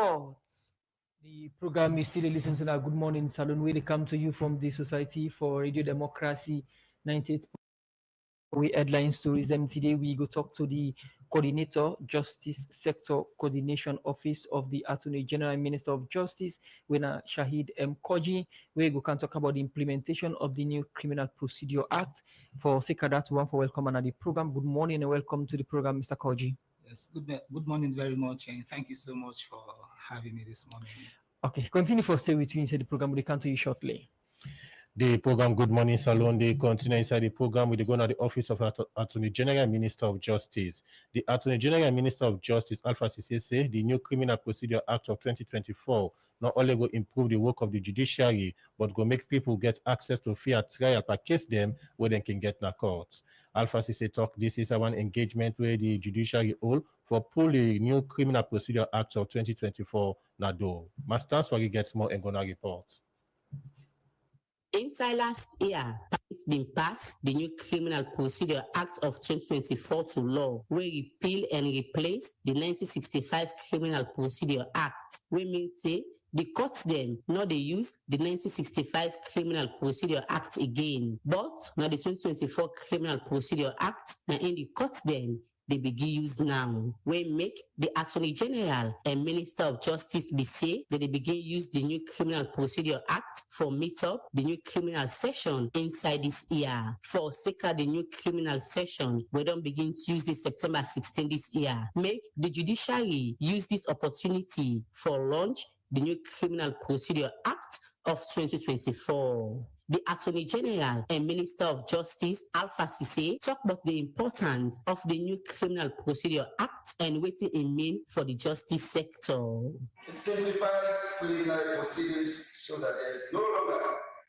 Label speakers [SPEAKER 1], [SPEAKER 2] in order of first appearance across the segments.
[SPEAKER 1] Reports. The program you still listen to now. Good morning, Salon. We come to you from the Society for Radio Democracy 98. We headline stories. Then today we go talk to the coordinator, Justice Sector Coordination Office of the Attorney General and Minister of Justice, Wena Shahid M. Koji. We go can talk about the implementation of the new Criminal Procedure Act. For Sekadat, one for welcome on the program. Good morning and welcome to the program, Mr. Koji.
[SPEAKER 2] Yes, good morning very much, and thank you so much for having me this morning.
[SPEAKER 1] Okay, continue for stay with me inside the program. We'll come to you shortly.
[SPEAKER 3] The program Good Morning Salon, they continue inside the program with the going to the Office of Attorney General and Minister of Justice. The Attorney General and Minister of Justice, Alpha Cisse, say the new Criminal Procedure Act of 2024 not only will improve the work of the judiciary, but will make people get access to fair trial per case them where they can get in a court. Alpha Cisse talk this is one engagement where the judiciary hold for pull the new Criminal Procedure Act of 2024 na do. Masters where he gets more and gonna report.
[SPEAKER 4] Inside last year, it's been passed the new Criminal Procedure Act of 2024 to law, where repeal and replace the 1965 Criminal Procedure Act, where means say the courts them not they use the 1965 Criminal Procedure Act again, but now the 2024 Criminal Procedure Act now in the courts them they begin use now. We make the Attorney General and Minister of Justice be say that they begin use the new Criminal Procedure Act for meet up the new criminal session inside this year. For sake of the new criminal session, we don't begin to use this September 16 this year. Make the judiciary use this opportunity for launch the new Criminal Procedure Act of 2024. The Attorney General and Minister of Justice, Alpha Cisse, talk about the importance of the new Criminal Procedure Act and what it means for the justice sector.
[SPEAKER 5] It simplifies preliminary proceedings so that there is no longer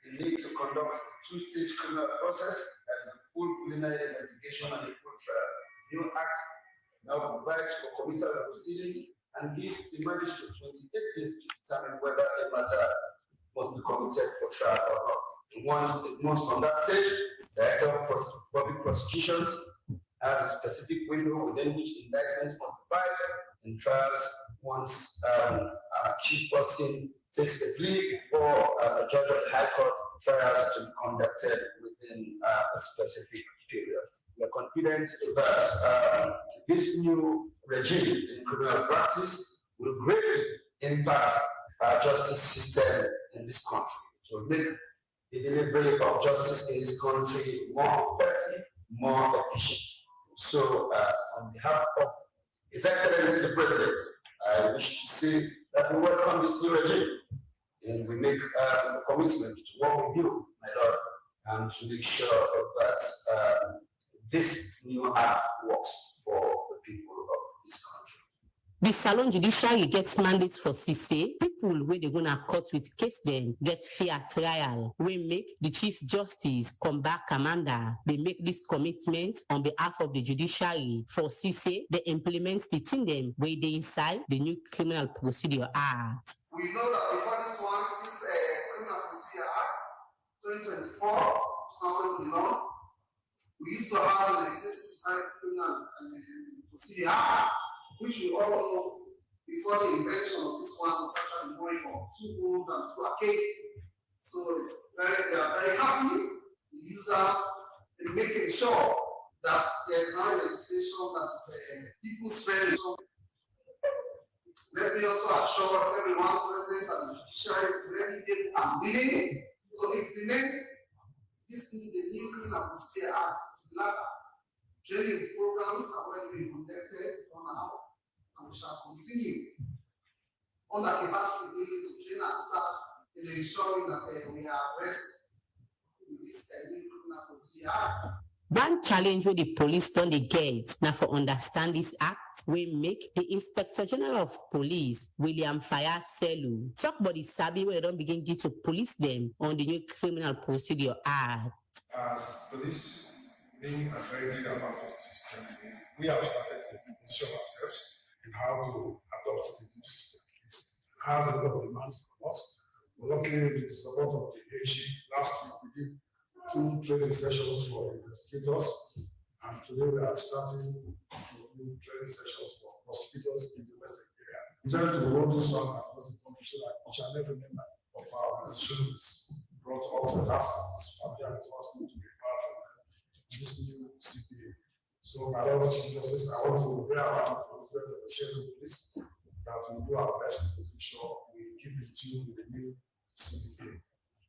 [SPEAKER 5] the need to conduct a two-stage criminal process, that is a full preliminary investigation and a full trial. The new act now provides for committal of proceedings and gives the magistrate 28 days to determine whether a matter must be committed for trial or not. Once it moves from that stage, the Director of Public Prosecutions has a specific window within which indictments must be filed in trials once an accused person takes a plea before a judge of the High Court, trials to be conducted within a specific period. We are confident that this new regime in criminal practice will greatly impact our justice system in this country. To make the delivery of justice in this country more effective, more efficient. So, on behalf of His Excellency the President, I wish to say that we welcome this new regime and we make a commitment to work with you, my Lord, and to make sure that this new act works for the people of this country.
[SPEAKER 4] The Salon Judiciary gets mandates for Cisse. People where they gonna court with case them get fair trial. We make the Chief Justice come back commander. They make this commitment on behalf of the judiciary. For Cisse, they implement the thing them where they inside the new Criminal Procedure Act.
[SPEAKER 6] We know that before this one, this Criminal Procedure Act 2024 is not going to be long. We used to have the 1965 Criminal Procedure Act, which we all know before the invention of this one was actually more from too old and too archaic. So we are very happy, the users, in making sure that there is now legislation that is people's friendly. Let me also assure everyone present that the judiciary is ready, able, and willing to implement this the new Criminal Procedure Act to the latter. Training programs have already been conducted on now, and we shall continue on the capacity building to train our staff in ensuring that we are abreast with this new Criminal Procedure Act.
[SPEAKER 4] One challenge where the police don't they get now for understand this act, we make the Inspector General of Police, William Faya Selu, talk about the sabi where they don't begin to police them on the new Criminal Procedure Act. As
[SPEAKER 7] police being authority about the system, we have started to show ourselves in how to adopt the new system. It has a lot of demands on us. Luckily, with the support of the AG, last week we did 2 training sessions for investigators, and today we are starting to do training sessions for prosecutors in the Western area. decided to roll this one across the country so that each and every member of our organization is brought up to task and is familiar with what's going to be required from them in this new CPA. So, my Lord Chief Justice, I want to reaffirm for the president of the Schedule Police that we do our best to make sure we keep in tune with the new CPA.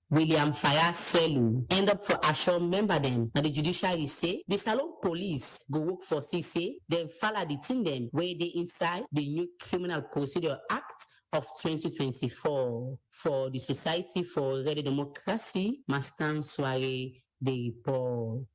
[SPEAKER 4] William Fayaz Selu end up for assure member them. Now the judiciary say the Salon police go work for CC, then follow the thing them where they inside the new Criminal Procedure Act of 2024 for the Society for Radio Democracy, Mastan Soare, the report.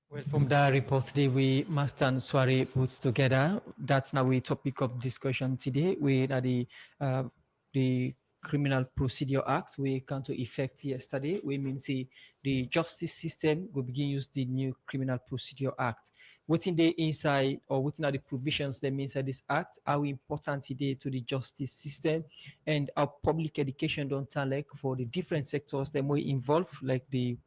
[SPEAKER 1] Well, from that report today, we Master and Soare puts together. That's now a topic of discussion today. We are the Criminal Procedure Act we come to effect yesterday. We mean see the justice system will begin use the new Criminal Procedure Act. Within the inside or within the provisions that inside this act, how important today to the justice system and our public education don't tell like for the different sectors that we involve, like the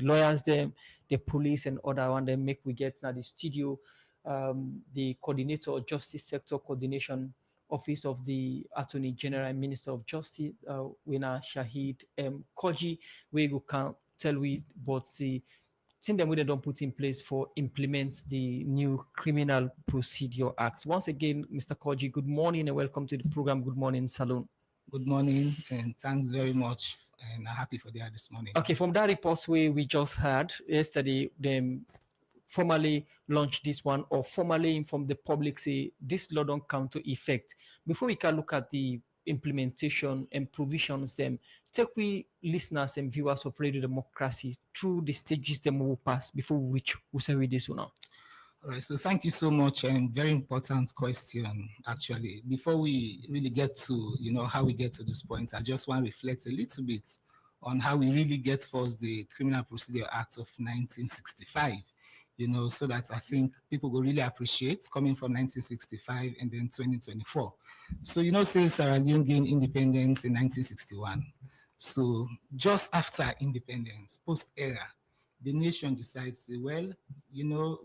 [SPEAKER 1] lawyers, them, the police and other one. Then make we get now the studio, the coordinator of justice sector coordination Office of the Attorney General and Minister of Justice, Wina Shahid Koji, we go can tell we about the thing that we don't put in place for implement the new Criminal Procedure Act. Once again, Mr. Koji, good morning and welcome to the program. Good morning, Salon.
[SPEAKER 2] Good morning, and thanks very much, and I'm happy for that this morning.
[SPEAKER 1] Okay, from that report we just had yesterday, them formally launch this one or formally inform the public say this law don't come to effect. Before we can look at the implementation and provisions, them take we listeners and viewers of Radio Democracy through the stages them will pass before we reach we say with this one now.
[SPEAKER 2] All right, so thank you so much, and very important question actually. Before we really get to how we get to this point, I just want to reflect a little bit on how we really get first the Criminal Procedure Act of 1965. So that I think people will really appreciate coming from 1965 and then 2024. So, say Sierra Leone gained independence in 1961. So just after independence, post-era, the nation decides, well,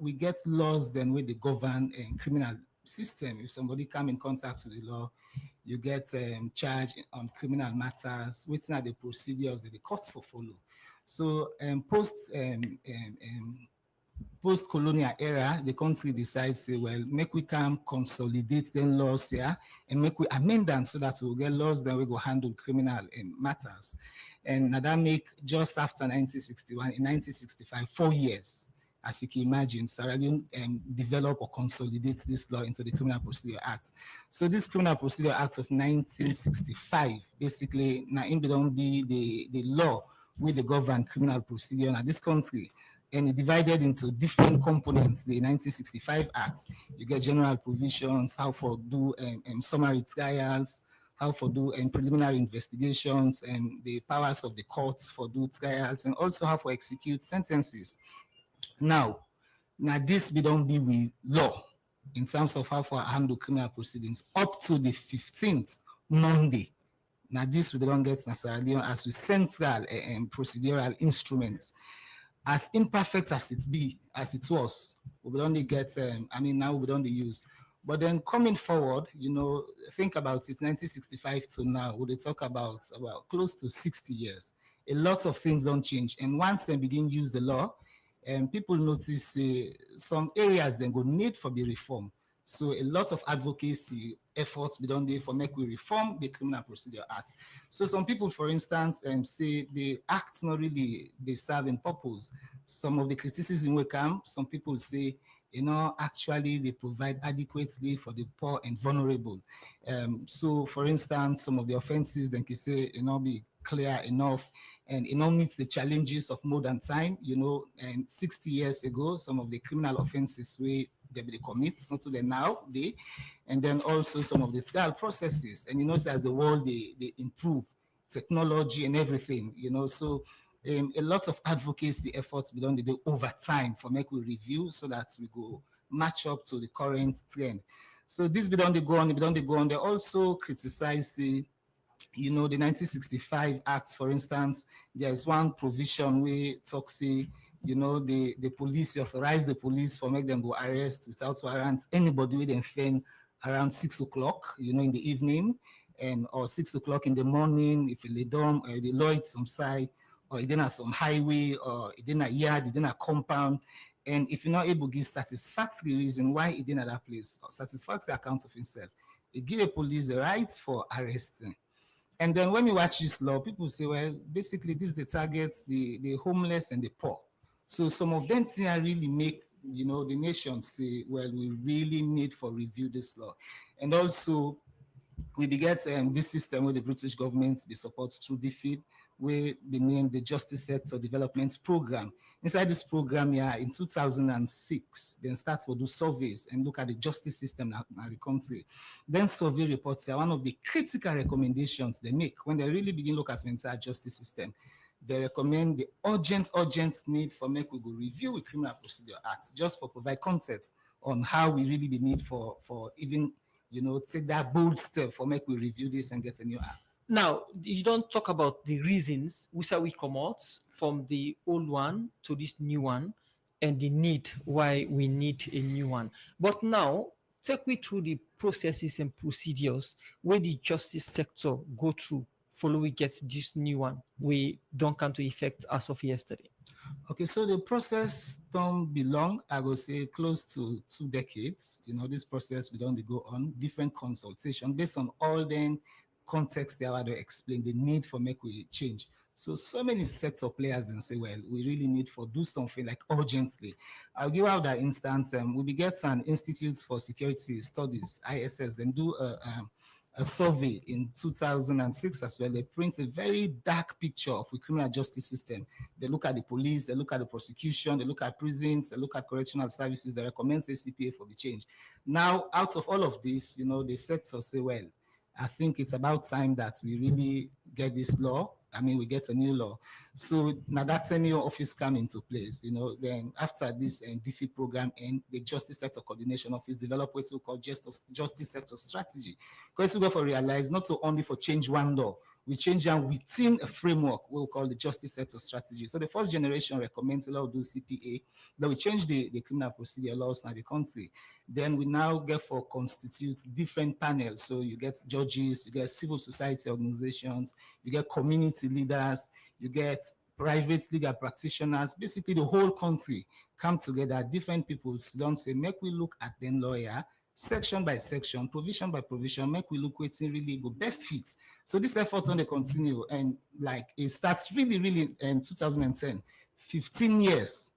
[SPEAKER 2] we get laws then with the govern and criminal system. If somebody come in contact with the law, you get charged on criminal matters, waiting at the procedures that the courts for follow. So post-colonial era, the country decides, well, make we come consolidate the laws here and make we amend them so that we'll get laws that we go handle criminal matters. And that make just after 1961, in 1965, 4 years, as you can imagine, Sierra Leone develop or consolidate this law into the Criminal Procedure Act. So this Criminal Procedure Act of 1965, basically, now it don't be the law with the govern criminal procedure in this country. And it divided into different components. The 1965 Act, you get general provisions, how for do summary trials, how for do preliminary investigations, and the powers of the courts for do trials, and also how for execute sentences. Now this we don't be with law in terms of how for handle criminal proceedings up to the 15th Monday. Now this we don't get necessarily as a central procedural instruments. As imperfect as it was, we will only get, now we don't use. But then coming forward, think about it, 1965 to now, we talk about close to 60 years. A lot of things don't change. And once they begin use the law, people notice some areas then go need for the reform. So a lot of advocacy efforts be done there for make we reform the Criminal Procedure Act. So some people, for instance, say the acts not really they serve in purpose. Some of the criticism will come. Some people say, actually they provide adequately for the poor and vulnerable. So for instance, some of the offenses then can say, be clear enough and meets the challenges of modern time, and 60 years ago, some of the criminal offenses they commit, not to the now day, and then also some of the trial processes. And as the world they improve technology and everything, so a lot of advocacy efforts be done today over time for make we review so that we go match up to the current trend. So this be done they go on. They also criticize the 1965 Act, for instance. There is one provision where talks the police authorize the police for make them go arrest without warrant anybody with them offend around 6 o'clock, in the evening, and or 6 o'clock in the morning, if you lay down or the Lloyd some side, or it at some highway, or it a yard, it a compound. And if you're not able to give satisfactory reason why it at that place, or satisfactory account of himself, it give the police the right for arresting. And then when we watch this law, people say, well, basically this the targets the homeless and the poor. So some of them things really make the nation say, well, we really need for review this law. And also we get this system where the British government be support through DFID, where they named the Justice Sector Development Program. Inside this program, in 2006, then start to do surveys and look at the justice system in the country. Then survey reports are one of the critical recommendations they make when they really begin look at the entire justice system. They recommend the urgent need for make we go review the Criminal Procedure Act, just for provide context on how we really be need for even take that bold step for make we review this and get a new act.
[SPEAKER 1] Now, you don't talk about the reasons which are we come out from the old one to this new one and the need why we need a new one. But now, take me through the processes and procedures where the justice sector go through follow we get this new one. We don't come to effect as of yesterday.
[SPEAKER 2] Okay, so the process don't be long. I will say close to 2 decades. This process we don't go on different consultation based on all the context they have to explain the need for make we change. So many sector players and say, well, we really need for do something like urgently. I'll give out that instance. We get an Institute for Security Studies, ISS, then do a survey in 2006 as well. They print a very dark picture of the criminal justice system. They look at the police, they look at the prosecution, they look at prisons, they look at correctional services, they recommend CPA for the change. Now, out of all of this, the sector say, well, I think it's about time that we really get this law. I mean, we get a new law. So now that senior office come into place, then after this DFID program and the Justice Sector Coordination Office develop what we call Justice Sector Strategy. Because we go for realize not so only for change one law, we change them within a framework we call the Justice Sector Strategy. So the first generation recommends a lot of do CPA, then we change the criminal procedure laws in the country. Then we now get for constitute different panels. So you get judges, you get civil society organizations, you get community leaders, you get private legal practitioners, basically the whole country come together, different people don't say, make we look at the lawyer, section by section, provision by provision, make we look what's really go best fits. So this effort on the continue and like it starts really in 2010, 15 years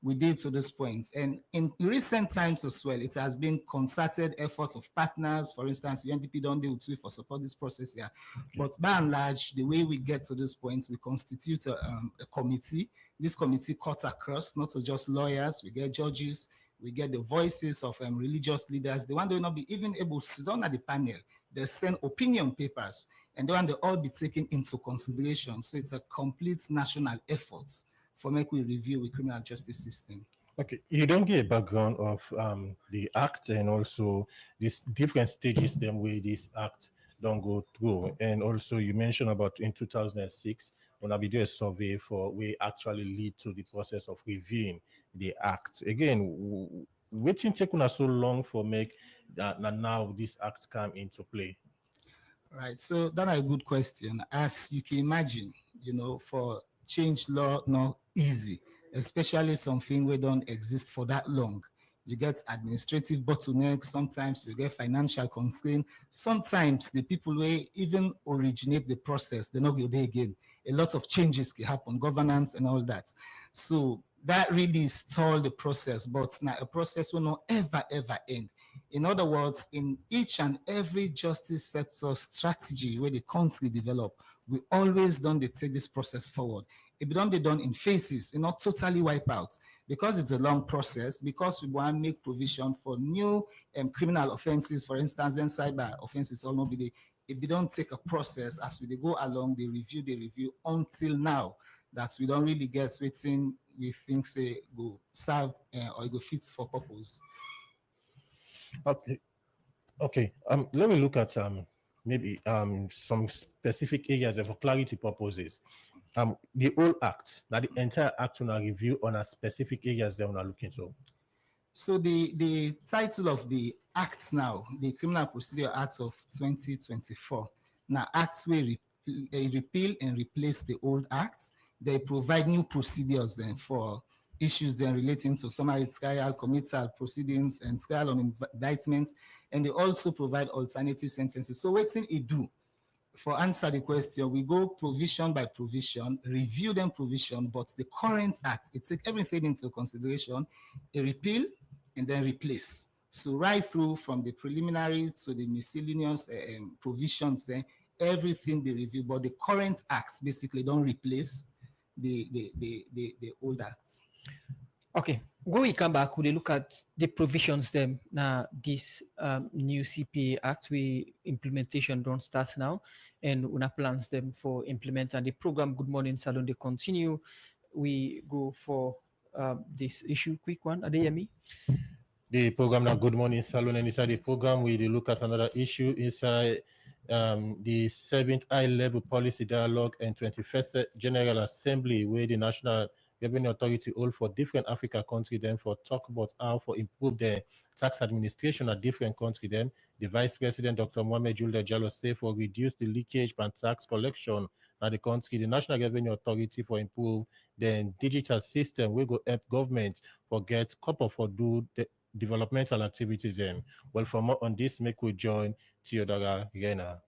[SPEAKER 2] we did to this point. And in recent times as well, it has been concerted efforts of partners. For instance, UNDP don't deal with for support this process here. Okay. But by and large, the way we get to this point, we constitute a committee. This committee cuts across, not so just lawyers, we get judges, we get the voices of religious leaders. The one they will not be even able to sit down at the panel. They send opinion papers, and the one they all be taken into consideration. So it's a complete national effort for make we review the criminal justice system.
[SPEAKER 3] Okay, you don't get a background of the act and also these different stages them way this act don't go through. And also you mentioned about in 2006 when I do a survey for we actually lead to the process of reviewing the act. Again, waiting taking us so long for make that now this act come into play.
[SPEAKER 2] Right, so that's a good question. As you can imagine, for change law not easy, especially something we don't exist for that long. You get administrative bottlenecks, sometimes you get financial constraints, sometimes the people who even originate the process, they're not get there again. A lot of changes can happen, governance and all that. So that really stalled the process, but it's not a process will not ever end. In other words, in each and every justice sector strategy where the country develop, we always don't take this process forward. It don't be done in phases, not totally wipe out, because it's a long process, because we want to make provision for new criminal offenses, for instance, then cyber offenses all not be the, if we don't take a process as we go along, they review until now that we don't really get waiting we think say go serve or go fit for purpose.
[SPEAKER 3] Okay. Let me look at maybe some specific areas for clarity purposes. The whole act, now the entire act on a review on a specific areas they want to look into.
[SPEAKER 2] So the title of the acts now, the Criminal Procedure Act of 2024. Now, acts will repeal and replace the old acts. They provide new procedures then for issues then relating to summary trial, committal proceedings, and trial on indictments, and they also provide alternative sentences. So what it do? For answer the question, we go provision by provision, review them provision, but the current act, it takes everything into consideration, a repeal and then replace. So right through from the preliminary to the miscellaneous provisions, everything they review, but the current acts basically don't replace the old acts.
[SPEAKER 1] Okay, when we come back, we'll look at the provisions them. Now, this new CPA Act, we implementation don't start now, and una plans them for implement. And the program, Good Morning Salon, they continue. We go for this issue, quick one. Adeyemi?
[SPEAKER 3] The program now, Good Morning Salon, and inside the program, we look at another issue inside the 7th high-level policy dialogue and 21st General Assembly, where the National Revenue Authority hold for different Africa countries then for talk about how for improve the tax administration at different countries then. The Vice President, Dr. Mohamed Julde Jallo, say for reduce the leakage and tax collection at the country, the National Revenue Authority for improve the digital system will go help government for get couple for do the developmental activities then. Well, for more on this, make we join Theodora Rena.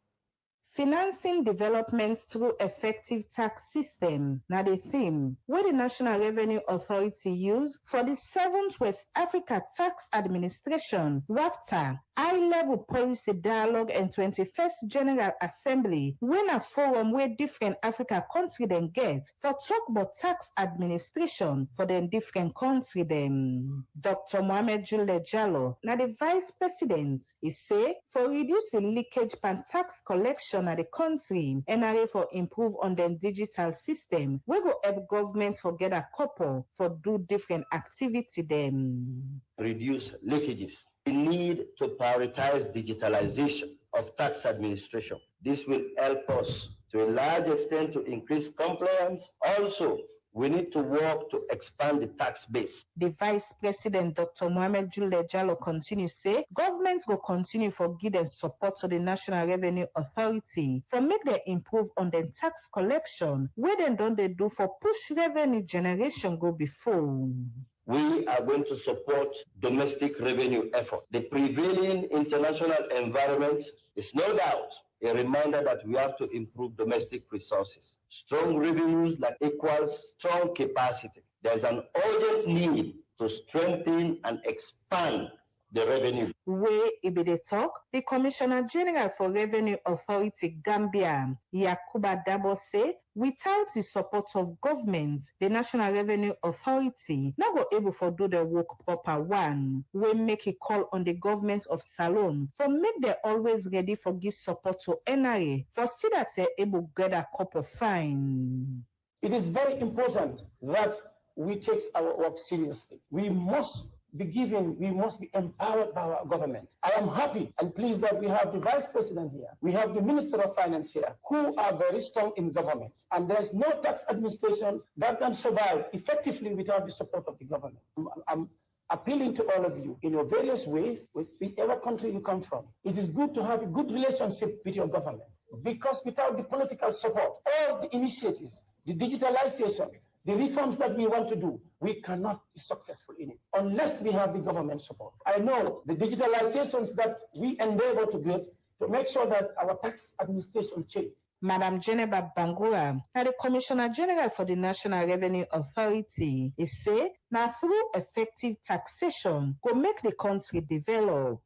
[SPEAKER 8] Financing development through effective tax system na the theme wey the National Revenue Authority use for the 7th West Africa Tax Administration WAFTA high-level policy dialogue and 21st General Assembly, wey na forum where different Africa country dem get for talk about tax administration for dem different country dem. Dr. Mohamed Julde Jallo na the Vice President. He say for reduce the leakage and tax collection at the country, NRA for improve on the digital system, we go help government for get a couple for do different activity them.
[SPEAKER 9] Reduce leakages. We need to prioritize digitalization of tax administration. This will help us to a large extent to increase compliance. Also, we need to work to expand the tax base.
[SPEAKER 8] The Vice President, Dr. Mohamed Julde Jallo, continues say government will continue for give them support to the National Revenue Authority for make them improve on the tax collection, where then don't they do for push revenue generation go before.
[SPEAKER 9] We are going to support domestic revenue effort. The prevailing international environment is no doubt a reminder that we have to improve domestic resources. Strong revenues that equals strong capacity. There's an urgent need to strengthen and expand the revenue.
[SPEAKER 8] Where Ibide talk, the Commissioner General for Revenue Authority Gambia, Yakuba Dabo, say without the support of government, the National Revenue Authority not go able to do the work proper one. We make a call on the government of Salon for make them always ready for give support to NRA for see that they're able to get a couple fine.
[SPEAKER 10] It is very important that we take our work seriously. We must be given, we must be empowered by our government. I am happy and pleased that we have the Vice President here. We have the Minister of Finance here, who are very strong in government. And there's no tax administration that can survive effectively without the support of the government. I'm appealing to all of you in your various ways, whichever country you come from. It is good to have a good relationship with your government, because without the political support, all the initiatives, the digitalization, the reforms that we want to do, we cannot be successful in it unless we have the government support. I know the digitalizations that we endeavor to get to make sure that our tax administration change.
[SPEAKER 8] Madam Geneva Bangura, the Commissioner General for the National Revenue Authority, is say now through effective taxation will make the country develop.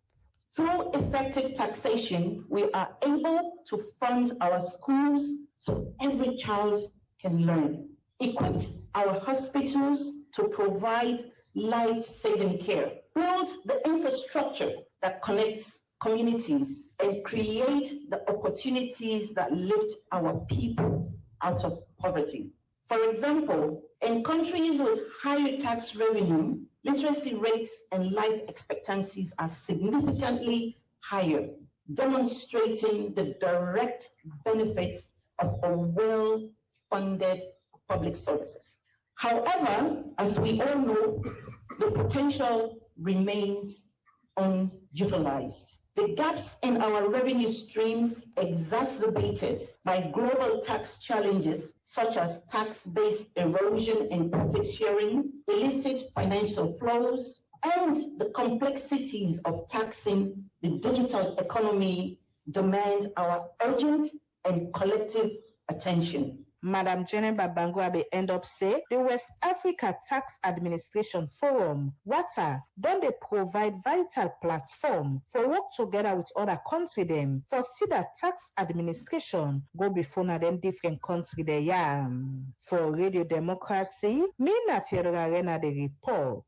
[SPEAKER 11] Through effective taxation, we are able to fund our schools so every child can learn, equip our hospitals to provide life-saving care, build the infrastructure that connects communities, and create the opportunities that lift our people out of poverty. For example, in countries with higher tax revenue, literacy rates and life expectancies are significantly higher, demonstrating the direct benefits of a well-funded public services. However, as we all know, the potential remains unutilized. The gaps in our revenue streams exacerbated by global tax challenges such as tax-based erosion and profit sharing, illicit financial flows, and the complexities of taxing the digital economy demand our urgent and collective attention.
[SPEAKER 8] Madam Jenny Babangwabe end up say the West Africa Tax Administration Forum, WATA, don dey provide vital platform for work together with other country dem for see that tax administration go before na dem different country dey yarn. For Radio Democracy, me na Fiora Arena dey report.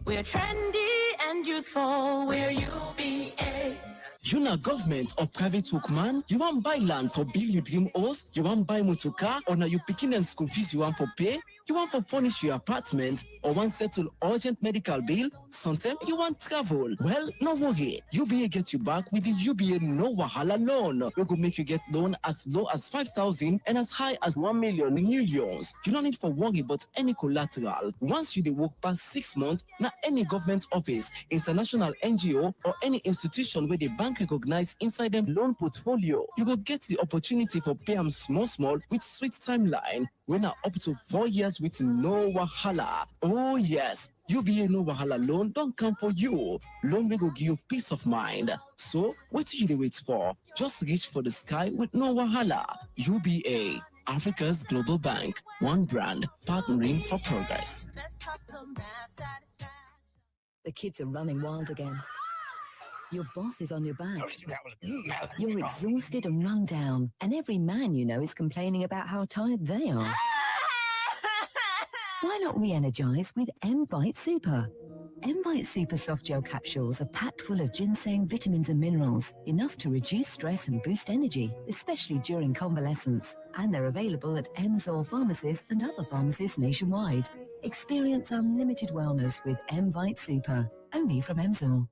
[SPEAKER 12] We're trendy and youthful, we're UBA.
[SPEAKER 13] You na government or private workman? You want buy land for build your dream house? You want buy motor car? Or now you picking and school fees you want for pay? You want for furnish your apartment? Or want settle urgent medical bill? Sometimes you want travel? Well, no worry. UBA get you back with the UBA No Wahala loan. We go make you get loan as low as 5,000 and as high as 1 million millions. You don't need for worry about any collateral. Once you dey work past 6 months, now any government office, international NGO, or any institution where the bank recognize inside them loan portfolio, you go get the opportunity for pay them small with sweet timeline when are up to 4 years with no wahala. Oh yes, UBA No Wahala loan don't come for you. Loan will go give you peace of mind. So what do you wait for? Just reach for the sky with no wahala. UBA, Africa's global bank. One brand, partnering for progress.
[SPEAKER 14] The kids are running wild again. Your boss is on your back. You're exhausted and run down, and every man you know is complaining about how tired they are. Why not re-energize with M-Vite Super? M-Vite Super Soft Gel capsules are packed full of ginseng, vitamins and minerals, enough to reduce stress and boost energy, especially during convalescence. And they're available at Emzor pharmacies and other pharmacies nationwide. Experience unlimited wellness with M-Vite Super, only from Emzor.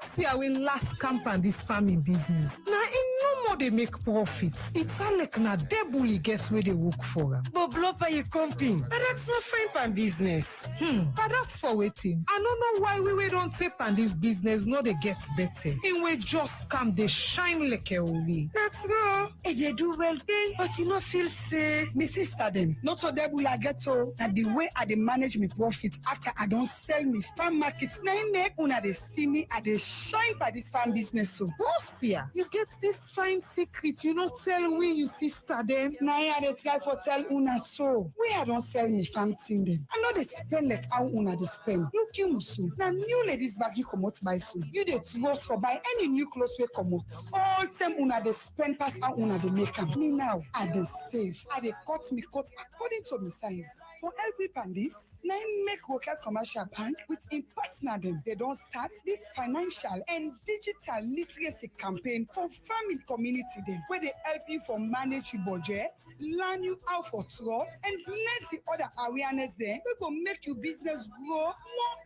[SPEAKER 15] See, I will last camp on this farming business. Now, in no more they make profits. It's all like na debully gets where they work for. But blopper you comping. But that's not fine pan business. But that's for waiting. I don't know why we don't tape on this business. No, they get better. And we just come, they shine like a way. That's go. If they do well, then, but you know, feel say, my sister them. Not so debully I get to that the way I they manage my profit after I don't sell me farm markets. Now, una they see me at the shine by this farm business. So, boss here, you get this fine secret. You not tell we you sister them. Now, I they try for tell una so. We I don't sell me farm thing them. I know they spend like how una they spend. Look you musu. Now, new ladies bag you come out by soon. You they clothes for buy any new clothes we come out. All time una they spend pass how una they make them. Me now, I they save. I they cut me cut according to my size. For help me pan this, now make local commercial bank with in partner them. They don't start this financial and digital literacy campaign for farming community them, where they help you for manage your budgets, learn you how for trust, and plenty other awareness there. We go make your business grow more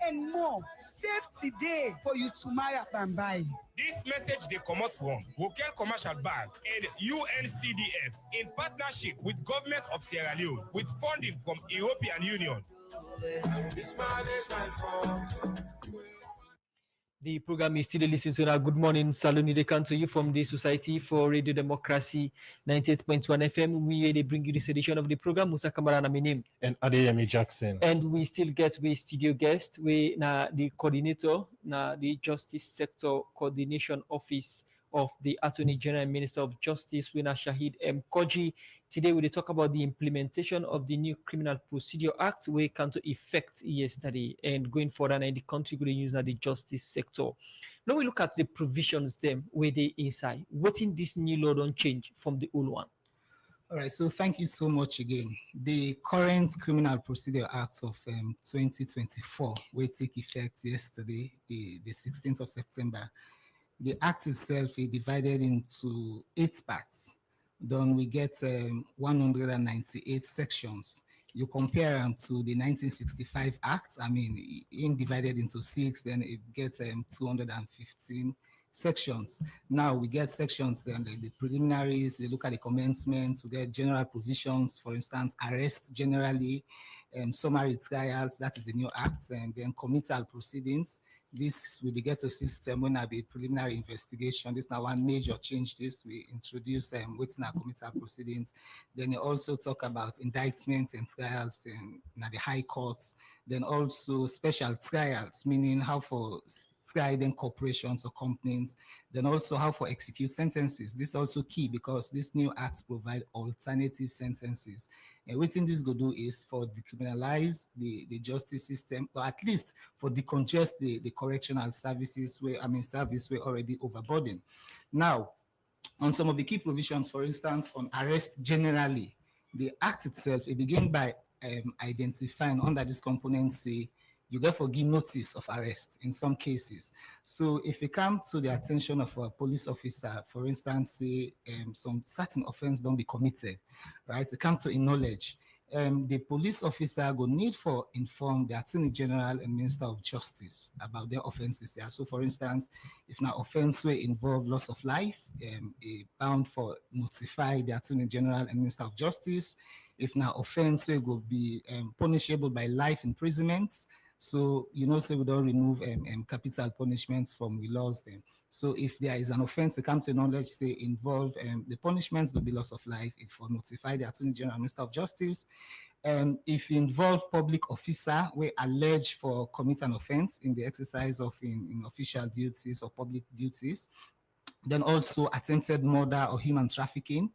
[SPEAKER 15] and more. Save today for you tomorrow and buy.
[SPEAKER 16] This message they come out from Vocal Commercial Bank and UNCDF in partnership with Government of Sierra Leone with funding from European Union.
[SPEAKER 1] The program is still listening to now. Good morning, Saloni. They come to you from the Society for Radio Democracy 98.1 FM. We bring you this edition of the program. Musa Kamara na my name.
[SPEAKER 3] And Adeyemi Jackson.
[SPEAKER 1] And we still get with studio guest. We na the coordinator na the Justice Sector Coordination Office of the Attorney General and Minister of Justice, Wina Shahid M. Koji. Today we will talk about the implementation of the new Criminal Procedure Act, where came to effect yesterday, and going forward in the country we use now the justice sector. Now we look at the provisions them where they inside. What in this new law don't change from the old one?
[SPEAKER 2] All right, so thank you so much again. The current Criminal Procedure Act of 2024 will take effect yesterday, the 16th of September. The act itself is divided into 8 parts. Then we get 198 sections. You compare them to the 1965 Act, I mean, divided into 6, then it gets 215 sections. Now we get sections, the preliminaries, they look at the commencement, we get general provisions, for instance, arrest generally, summary trials, that is the new act, and then committal proceedings. This will be get a system when I be preliminary investigation. This now one major change. This we introduce waiting our committal proceedings. Then they also talk about indictments and trials in the high courts. Then also special trials, meaning how for trial then corporations or companies. Then also how for execute sentences. This is also key because this new acts provide alternative sentences. And what this go do is for decriminalize the justice system, or at least for decongest the correctional services where service were already overburdened. Now, on some of the key provisions, for instance, on arrest generally, the act itself, it begins by identifying under this component, say, you therefore give notice of arrest in some cases. So if you come to the attention of a police officer, for instance, say some certain offense don't be committed, right? It come to a knowledge. The police officer will need for inform the Attorney General and Minister of Justice about their offenses. Yeah. So for instance, if now offense will involve loss of life, bound for notify the Attorney General and Minister of Justice. If now offense will be punishable by life imprisonment. So, say we don't remove capital punishments from we laws then. So if there is an offense, it comes to knowledge, say involve the punishments will be loss of life if for notify the Attorney General and Minister of Justice. If you involve public officer, we allege for commit an offense in the exercise of in official duties or public duties. Then also attempted murder or human trafficking.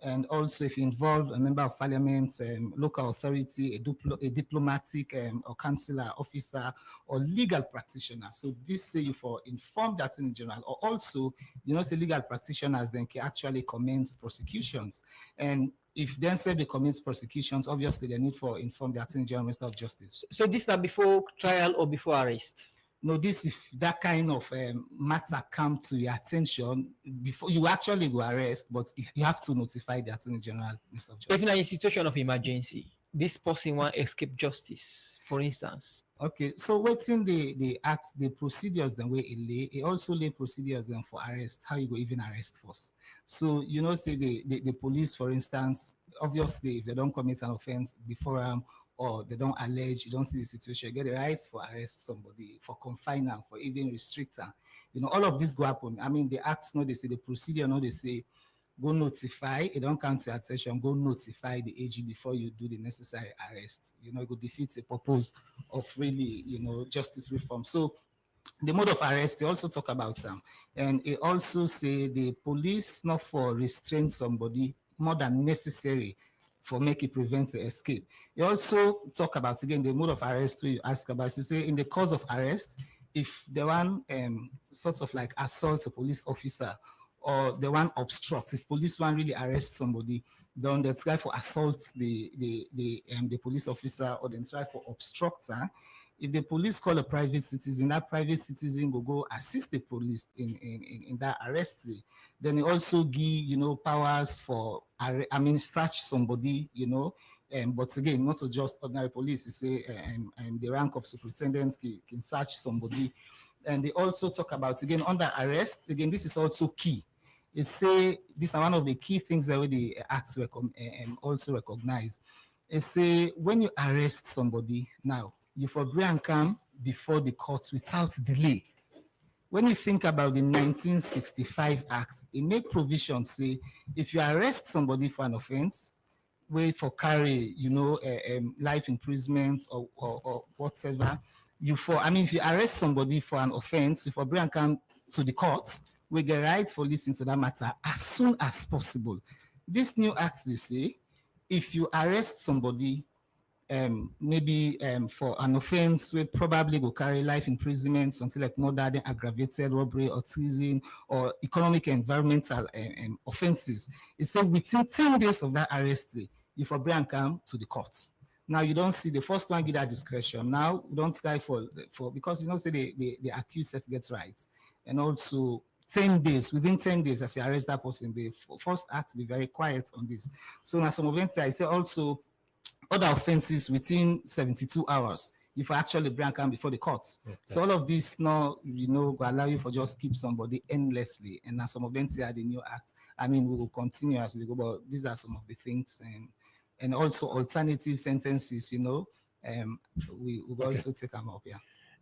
[SPEAKER 2] And also if you involve a member of parliament, local authority, a diplomatic or consular officer or legal practitioner. So this say you for inform the Attorney General, or also, say legal practitioners then can actually commence prosecutions. And if then say they commence prosecutions, obviously they need for inform the Attorney General, Minister of Justice.
[SPEAKER 1] So this is before trial or before arrest?
[SPEAKER 2] No, this if that kind of matter come to your attention before you actually go arrest, but you have to notify the Attorney General, Mr. Justice.
[SPEAKER 1] If in a situation of emergency, this person want escape justice, for instance.
[SPEAKER 2] Okay, so waiting the act, the procedures the way it also lay procedures then for arrest, how you go even arrest first. So say the police, for instance, obviously if they don't commit an offense before or they don't allege, you don't see the situation, you get the rights for arrest somebody, for confine them, for even restrict them. All of this go happen. The acts, they say the procedure, they say go notify, it don't come to your attention, go notify the AG before you do the necessary arrest. It will defeat the purpose of really, justice reform. So the mode of arrest, they also talk about them. And it also say the police not for restrain somebody more than necessary for make it prevent the escape. You also talk about, again, the mode of arrest you ask about. You say in the cause of arrest, if the one sort of like assault a police officer or the one obstructs, if police one really arrest somebody, then they try for assault the police officer or then try for obstruct her. If the police call a private citizen, that private citizen will go assist the police in that arrest. Then it also give, powers for, search somebody, but again, not just ordinary police. You say the rank of superintendent can search somebody. And they also talk about, again, under arrest, again, this is also key. It say, this is one of the key things that the Act also recognize. It say, when you arrest somebody now, you for bring and come before the court without delay. When you think about the 1965 Act, it make provision say, if you arrest somebody for an offense, wait for carry, life imprisonment or whatever, if you arrest somebody for an offense, if you bring and come to the court, we get rights for listening to that matter as soon as possible. This new Act, they say, if you arrest somebody maybe for an offense, we probably go carry life imprisonment, something like murder, then aggravated robbery or treason or economic and environmental offenses. It said within 10 days of that arrest, you for bring come to the courts. Now you don't see the first one give that discretion. Now we don't try for because say the accused self gets rights. And also 10 days, within 10 days, as you arrest that person, the first act be very quiet on this. So now some events I say also other offenses within 72 hours, if I actually bring come before the courts. Okay. So all of this now, will allow you for just keep somebody endlessly. And now some of them are the new act. We will continue as we go, but these are some of the things and also alternative sentences, we will also take them up. Yeah.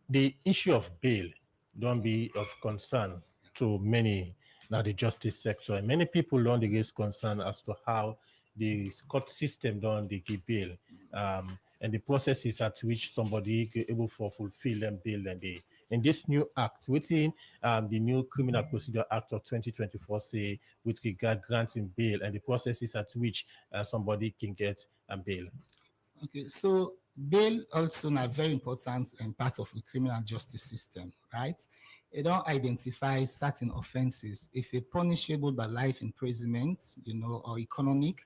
[SPEAKER 3] The issue of bail don't be of concern to many now the justice sector. And many people don't raise concern as to how the court system don't they give bail. And the processes at which somebody able to fulfill them bail and they in this new act within the new Criminal Procedure Act of 2024 say with regard granting bail and the processes at which somebody can get a bail.
[SPEAKER 2] Okay, so bail also a very important part of the criminal justice system, right? It don't identify certain offenses. If it's punishable by life imprisonment, or economic,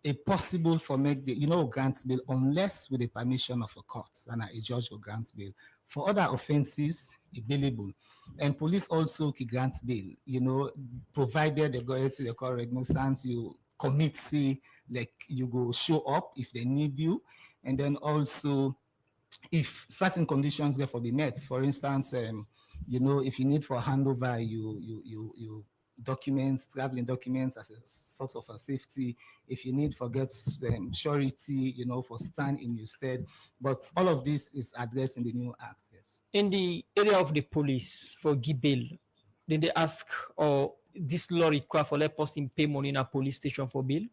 [SPEAKER 2] it's possible for make the, grant bail unless with the permission of a court and a judge will grant bail. For other offenses, it's bailable. And police also can grant bail, provided they go to the court recognizance, you commit, say, like you go show up if they need you. And then also, if certain conditions therefore be met, for instance, if you need for handover, you documents, traveling documents as a sort of a safety. If you need for get surety, for stand in your stead. But all of this is addressed in the new act. Yes.
[SPEAKER 1] In the area of the police for give bail, did they ask or this law require for let person pay money in a police station for bail?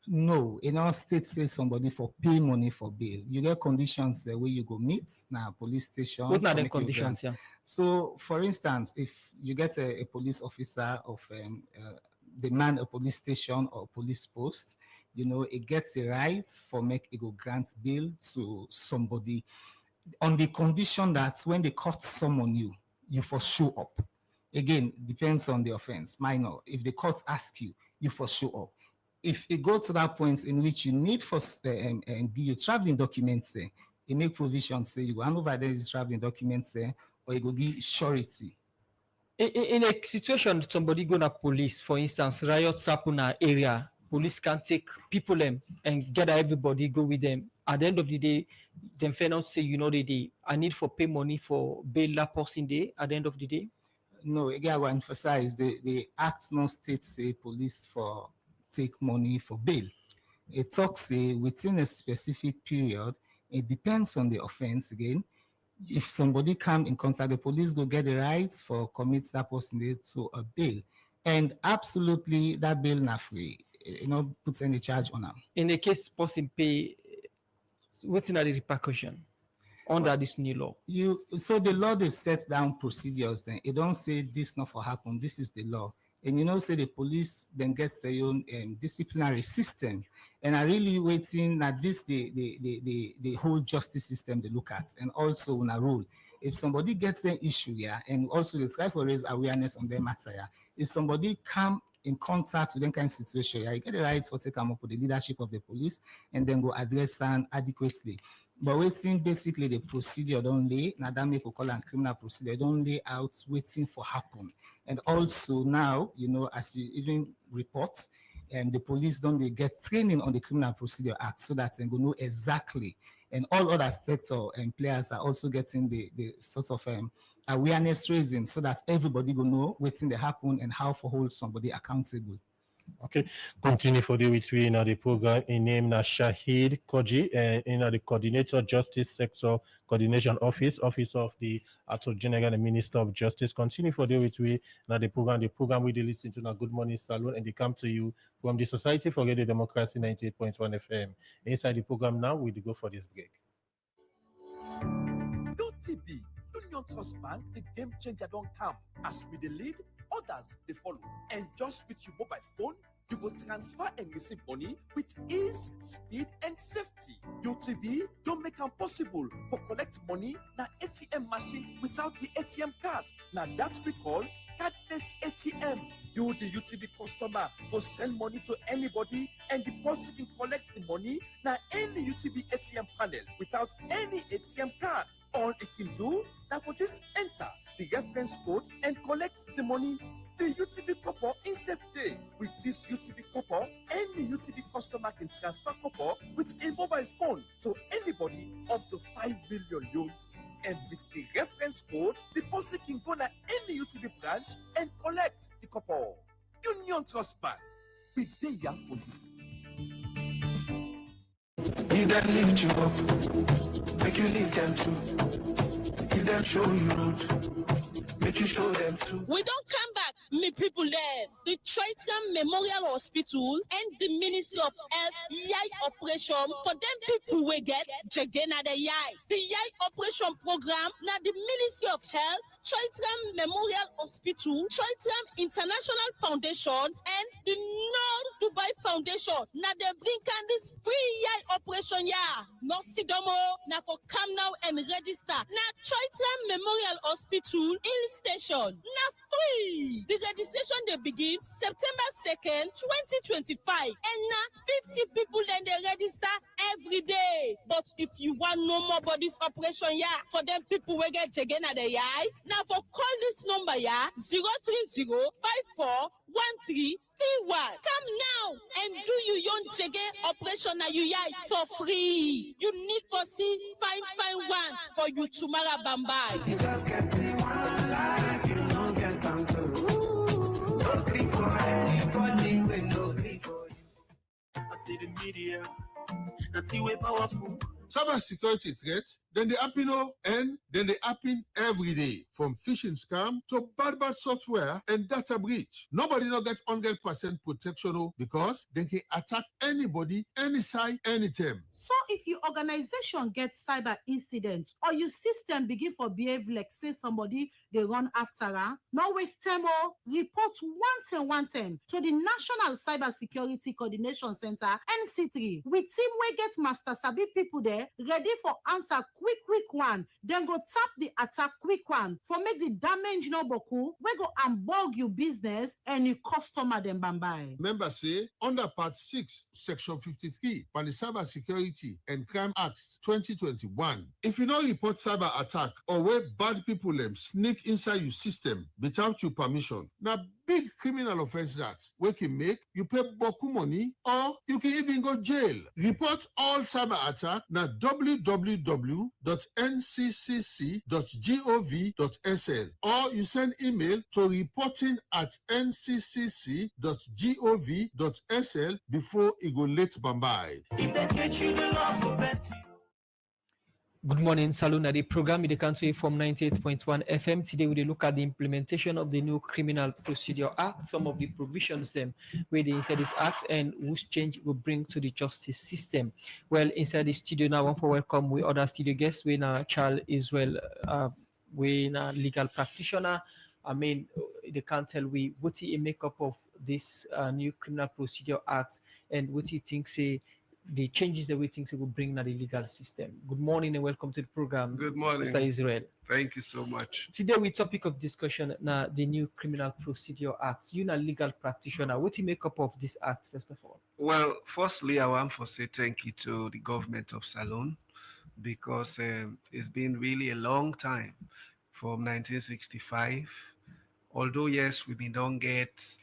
[SPEAKER 2] No, in our state says somebody for pay money for bail. You get conditions where you go meet now police station.
[SPEAKER 1] What are the conditions? Yeah.
[SPEAKER 2] So, for instance, if you get a police officer of demand a police station or police post, it gets a right for make it go grant bail to somebody on the condition that when the court summon you, you for show up. Again, depends on the offense. Minor. If the court asks you, you for show up. If it go to that point in which you need for be your traveling documents, it make provision say you go hand over these traveling documents, or you go give surety.
[SPEAKER 1] In a situation, somebody go to police, for instance, riots happen in an area, police can take people and gather everybody, go with them. At the end of the day, them fair not say, I need for pay money for bail that person day at the end of the day.
[SPEAKER 2] No, again, I will emphasize the act no state say police for take money for bail. It talks within a specific period. It depends on the offense again. If somebody come in contact, the police go get the rights for commit that person to a bail, and absolutely that bail not free. Puts any charge on them.
[SPEAKER 1] In the case person pay, what's in the repercussion under this new law?
[SPEAKER 2] So the law they set down procedures. Then it don't say this not for happen. This is the law. And say the police then gets their own disciplinary system. And I really waiting that this the whole justice system they look at, and also on a rule. If somebody gets an issue, and also they try to raise awareness on their matter, if somebody come in contact with that kind of situation, you get the right to take them up with the leadership of the police and then go address them adequately. But waiting basically the procedure don't lay, now that make we call it criminal procedure, don't lay out waiting for happen. And also now, as you even report, the police don't they get training on the Criminal Procedure Act so that they go know exactly. And all other sector and players are also getting the sort of awareness raising so that everybody will know what's in the happen and how to hold somebody accountable.
[SPEAKER 3] Okay, continue for the which we in the program in name na Shahid Koji in the Coordinator Justice Sector Coordination Office of the Attorney General and Minister of Justice. Continue for the which we now the program we listen to now Good Morning Salon, and they come to you from the Society for Radio Democracy 98.1 FM. Inside the program now we go for this break.
[SPEAKER 17] TB Union Trust Bank, the game changer don't come. As we the lead, others they follow. And just with your mobile phone, you will transfer and receive money with ease, speed, and safety. UTB don't make it possible for collect money na ATM machine without the ATM card. Now that's we call cardless ATM. You, the UTB customer, go send money to anybody and deposit and collect the money na any UTB ATM panel without any ATM card. All it can do now for just enter the reference code and collect the money. The UTB copper in safe day. With this UTB copper, any UTB customer can transfer copper with a mobile phone to anybody up to 5 million loans. And with the reference code, the person can go to any UTB branch and collect the copper. Union Trust Bank, we there for you.
[SPEAKER 18] If them lift you up, make you lift them too. If them show you road, make you show them too.
[SPEAKER 19] We don't come back, me people there. The Triton Memorial Hospital and the Ministry of Health Yai operation for them people we get Jagena the Yai. The Yai operation program now the Ministry of Health, Triton Memorial Hospital, Triton International Foundation and the North Dubai Foundation. Now they bring can this free Yai operation no sidomo now for come now and register. Now Triton Memorial Hospital Hill Station. Now free. The registration they begin September 2nd, 2025. And now 50 people then they register every day. But if you want no more about this operation, for them people will get again at the now for call this number 030 54 1331. Come now and do you young jege operation na you for free. You need for see fine one for you tomorrow bambai.
[SPEAKER 18] You just can't see one life, you don't get time to. No green for anybody with no green for you.
[SPEAKER 20] I see the media, that's the way powerful.
[SPEAKER 21] Cybersecurity threats, then they happen and then they happen every day. From phishing scam to bad software and data breach. Nobody not get 100% protection because they can attack anybody, any side, anytime.
[SPEAKER 22] So if your organization gets cyber incident or your system begin for behave like say somebody they run after no waste time report 110 to the National Cybersecurity Coordination Center NC3 with team we get master sabi people there ready for answer quick one. Then go tap the attack quick one for make the damage no boku. We go unbug your business and your customer then bambai.
[SPEAKER 21] Member say under Part 6, Section 53, by the Cybersecurity and Crime Act 2021. If you no report cyber attack or where bad people sneak inside your system without your permission, now big criminal offense that we can make you pay boku money or you can even go jail. Report all cyber attack na www.nccc.gov.sl or you send email to reporting@nccc.gov.sl before it go late bambai.
[SPEAKER 1] Good morning, Salon. The program in the country from 98.1 FM. Today we look at the implementation of the new Criminal Procedure Act, some of the provisions where they inside this act and which change will bring to the justice system. Well, inside the studio now, I want to welcome we other studio guests. We now Charles Israel, we now legal practitioner. I mean, they can't tell we what he make up of this new Criminal Procedure Act and what you think say the changes that we think will bring to the legal system. Good morning and welcome to the program.
[SPEAKER 23] Good morning,
[SPEAKER 1] Mr. Israel.
[SPEAKER 23] Thank you so much.
[SPEAKER 1] Today we topic of discussion now the new Criminal Procedure Act. You're a legal practitioner. What do you make up of this act first of all?
[SPEAKER 23] Well, firstly, I want to say thank you to the government of Salon because it's been really a long time from 1965. Although yes, we don't get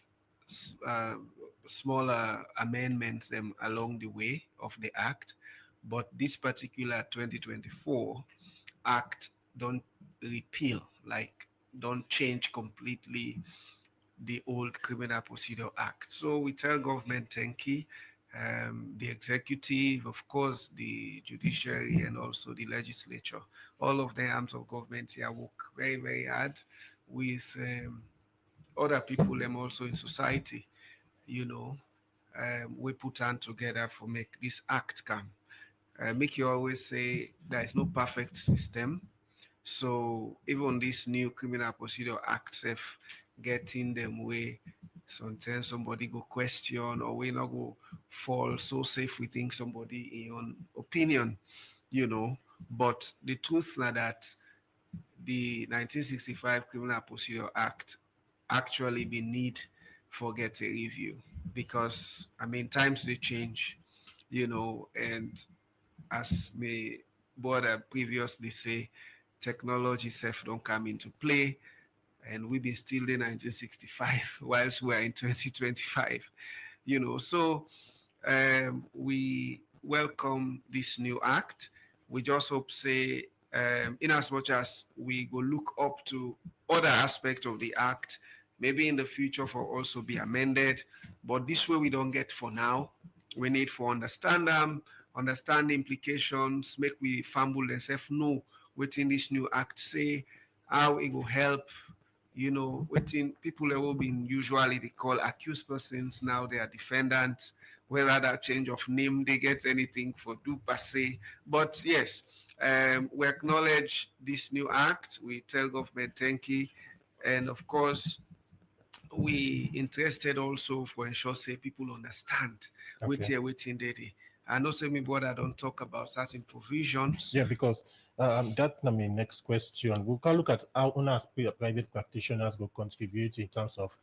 [SPEAKER 23] smaller amendments along the way of the act, but this particular 2024 act don't repeal, like don't change completely the old Criminal Procedure Act. So we tell government thank you, the executive, of course, the judiciary, and also the legislature. All of the arms of government here work very, very hard with other people and also in society. We put on together for make this act come. Make you always say there is no perfect system. So even this new Criminal Procedure Act self getting them way, sometimes somebody go question or we not go fall so safe we think somebody in own opinion, But the truth is that the 1965 Criminal Procedure Act actually be need for get a review because times they change, and as my brother previously say, technology self don't come into play, and we be still in 1965 whilst we are in 2025, So we welcome this new act. We just hope say, in as much as we go look up to other aspects of the act, maybe in the future for also be amended, but this way we don't get for now. We need to understand them, understand the implications, make we fumble themselves know within this new act say how it will help. Within people that will be usually they call accused persons, now they are defendants, whether that change of name they get anything for do per se. But yes, we acknowledge this new act. We tell government thank you. And of course, we interested also for ensure say people understand waiting they. I know say me brother don't talk about certain provisions.
[SPEAKER 3] Yeah, because that's my next question. We can look at how UNA's private practitioners will contribute in terms of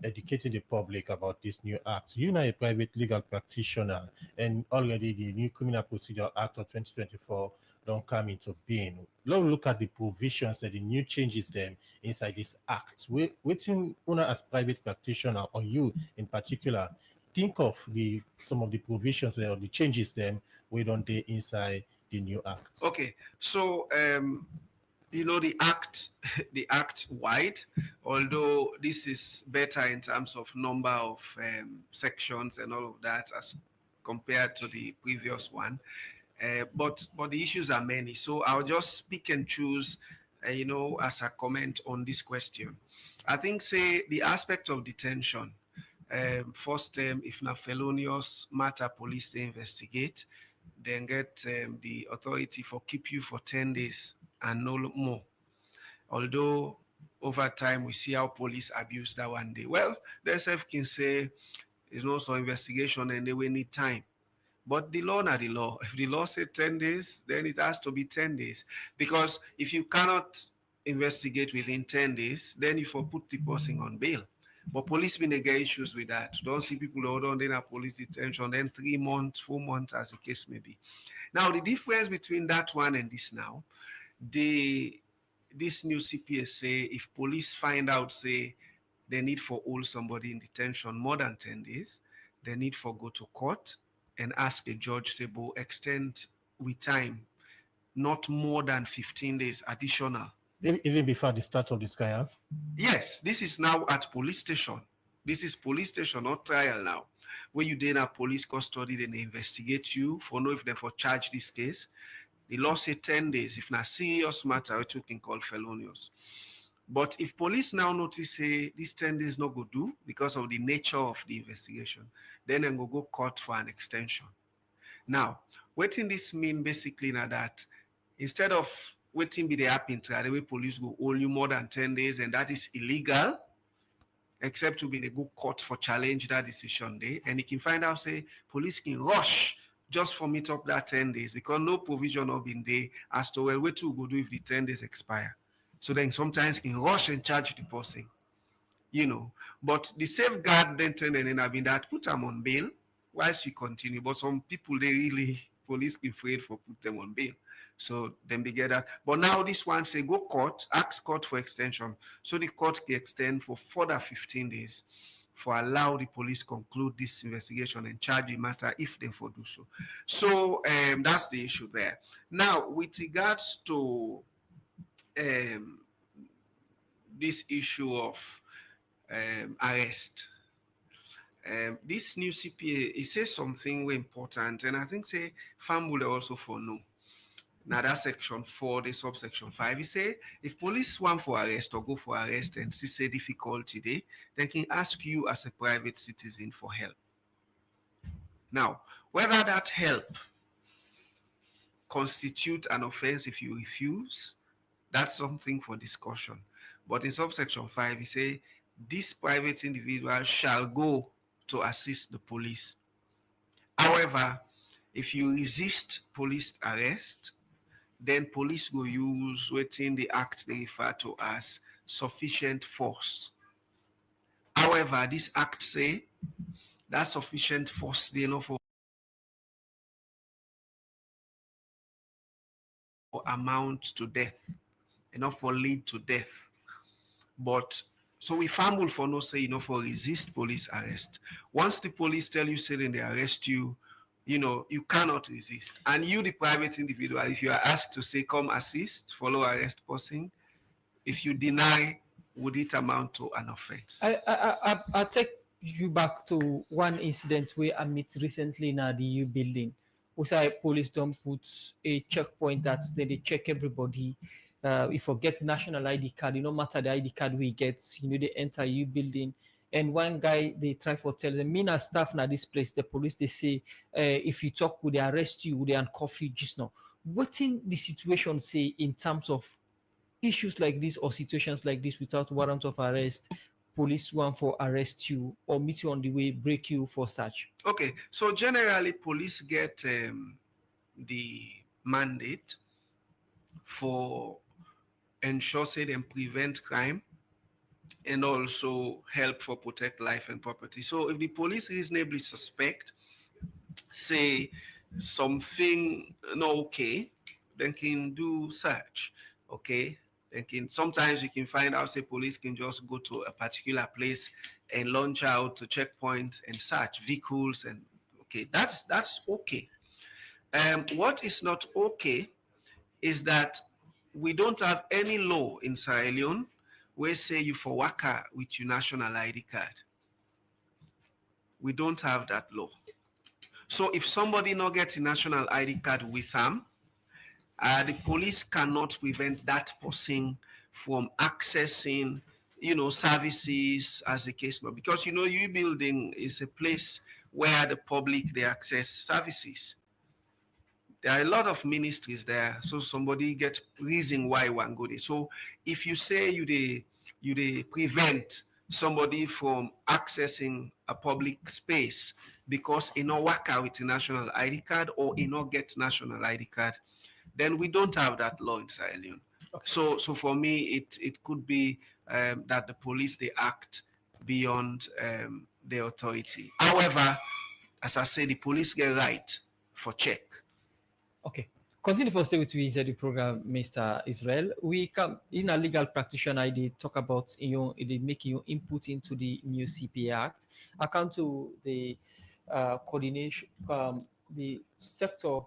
[SPEAKER 3] educating the public about this new act. You're not a private legal practitioner, and already the new Criminal Procedure Act of 2024 don't come into being. Let's look at the provisions and the new changes them inside this act. Waiting UNA as private practitioner, or you in particular, think of some of the provisions or the changes them we don't do inside the new act.
[SPEAKER 23] Okay, so the act wide, although this is better in terms of number of sections and all of that as compared to the previous one, but the issues are many. So I'll just pick and choose, as a comment on this question. I think say the aspect of detention. First term, if not felonious matter, police they investigate, then get the authority for keep you for 10 days and no more. Although over time we see how police abuse that one day. Well, the SF can say there's no some investigation and they will need time. But the law not the law. If the law said 10 days, then it has to be 10 days. Because if you cannot investigate within 10 days, then you for put the person on bail. But police may get issues with that. Don't see people hold on, then have police detention, then 3 months, 4 months, as the case may be. Now, the difference between that one and this now, this new CPS say if police find out, say, they need for hold somebody in detention more than 10 days, they need for go to court and ask a judge, say, bo extend with time, not more than 15 days additional.
[SPEAKER 3] Even before the start of this trial?
[SPEAKER 23] Yes, this is now at police station. This is police station, not trial now. When you then have police custody, then they investigate you for know if they for charge this case. The law say 10 days. If not serious matter, which you can call felonious. But if police now notice say this 10 days not go do because of the nature of the investigation, then they go court for an extension. Now, what in this mean basically now that instead of waiting be the happen the way police go hold you more than 10 days, and that is illegal, except to be in a good court for challenge that decision day. And you can find out, say, police can rush just for meet up that 10 days because no provision of been there as to well, what to go do if the 10 days expire. So then sometimes can rush and charge the person, But the safeguard then turn and have been that put them on bail whilst you continue. But some people, police afraid for put them on bail. So then they get that. But now this one say go court, ask court for extension. So the court can extend for further 15 days for allow the police conclude this investigation and charge the matter if they for do so. So that's the issue there. Now, with regards to this issue of arrest, this new CPA, it says something very important, and I think say farm will also for know. Now that section 4, the subsection 5, he say if police want for arrest or go for arrest and see say difficulty there, they can ask you as a private citizen for help. Now, whether that help constitute an offense if you refuse, that's something for discussion. But in subsection 5, he say this private individual shall go to assist the police. However, if you resist police arrest, then police will use within the act they refer to as sufficient force. However, this act say that sufficient force they know for amount to death, enough for lead to death. But so we fumble for no say for resist police arrest. Once the police tell you say then they arrest you, you cannot resist. And you, the private individual, if you are asked to say, come assist, follow arrest person, if you deny, would it amount to an offense?
[SPEAKER 1] I'll take you back to one incident where I met recently in the U building Usai police don't put a checkpoint that they check everybody. If you get national ID card, no matter the ID card we get, they enter you building. And one guy they try for tell them, me as staff na this place, the police they say, if you talk, would they arrest you, would they handcuff you? Just now, what in the situation say in terms of issues like this or situations like this without warrant of arrest, police want for arrest you or meet you on the way, break you for search?
[SPEAKER 23] Okay, so generally police get the mandate for ensure say them prevent crime and also help for protect life and property. So if the police reasonably suspect, say something not okay, then can do search. Okay, then can sometimes you can find out say police can just go to a particular place and launch out to checkpoints and search vehicles and okay, that's okay. What is not okay is that we don't have any law in Sierra Leone where say you for waka with your national ID card. We don't have that law. So if somebody not get a national ID card with them, the police cannot prevent that person from accessing, services as the case may be. Because you building is a place where the public they access services. There are a lot of ministries there, so somebody get reason why one go there. So if you say you prevent somebody from accessing a public space because he not work out with a national ID card or he not get national ID card, then we don't have that law in Sierra Leone. Okay. So for me, it could be that the police they act beyond the authority. However, as I say, the police get right for check.
[SPEAKER 1] Okay. Continue for stay with me inside the program, Mr. Israel. We come in a legal practitioner. They talk about they make input into the new CPA Act. I come to the coordination, the sector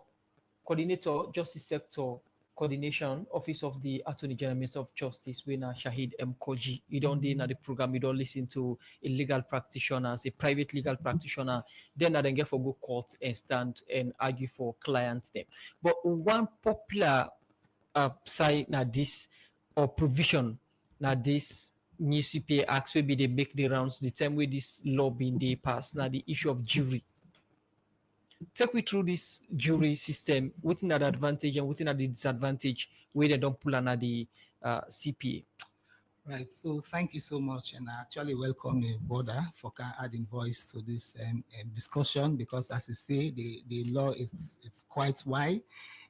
[SPEAKER 1] coordinator, justice sector coordination office of the Attorney General, Minister of Justice, Wena Shahid M. Koji. You don't in the program, you don't listen to a legal practitioner, a private legal practitioner, then I then get for go court and stand and argue for clients them. But one popular side now this or provision now this new CPA Act, maybe they make the rounds the time way this law being they pass now the issue of jury. Take me through this jury system, within that advantage and within that disadvantage where they don't pull under the CPA.
[SPEAKER 2] Right. So thank you so much, and I actually welcome the border for adding voice to this discussion because, as you say, the law it's quite wide,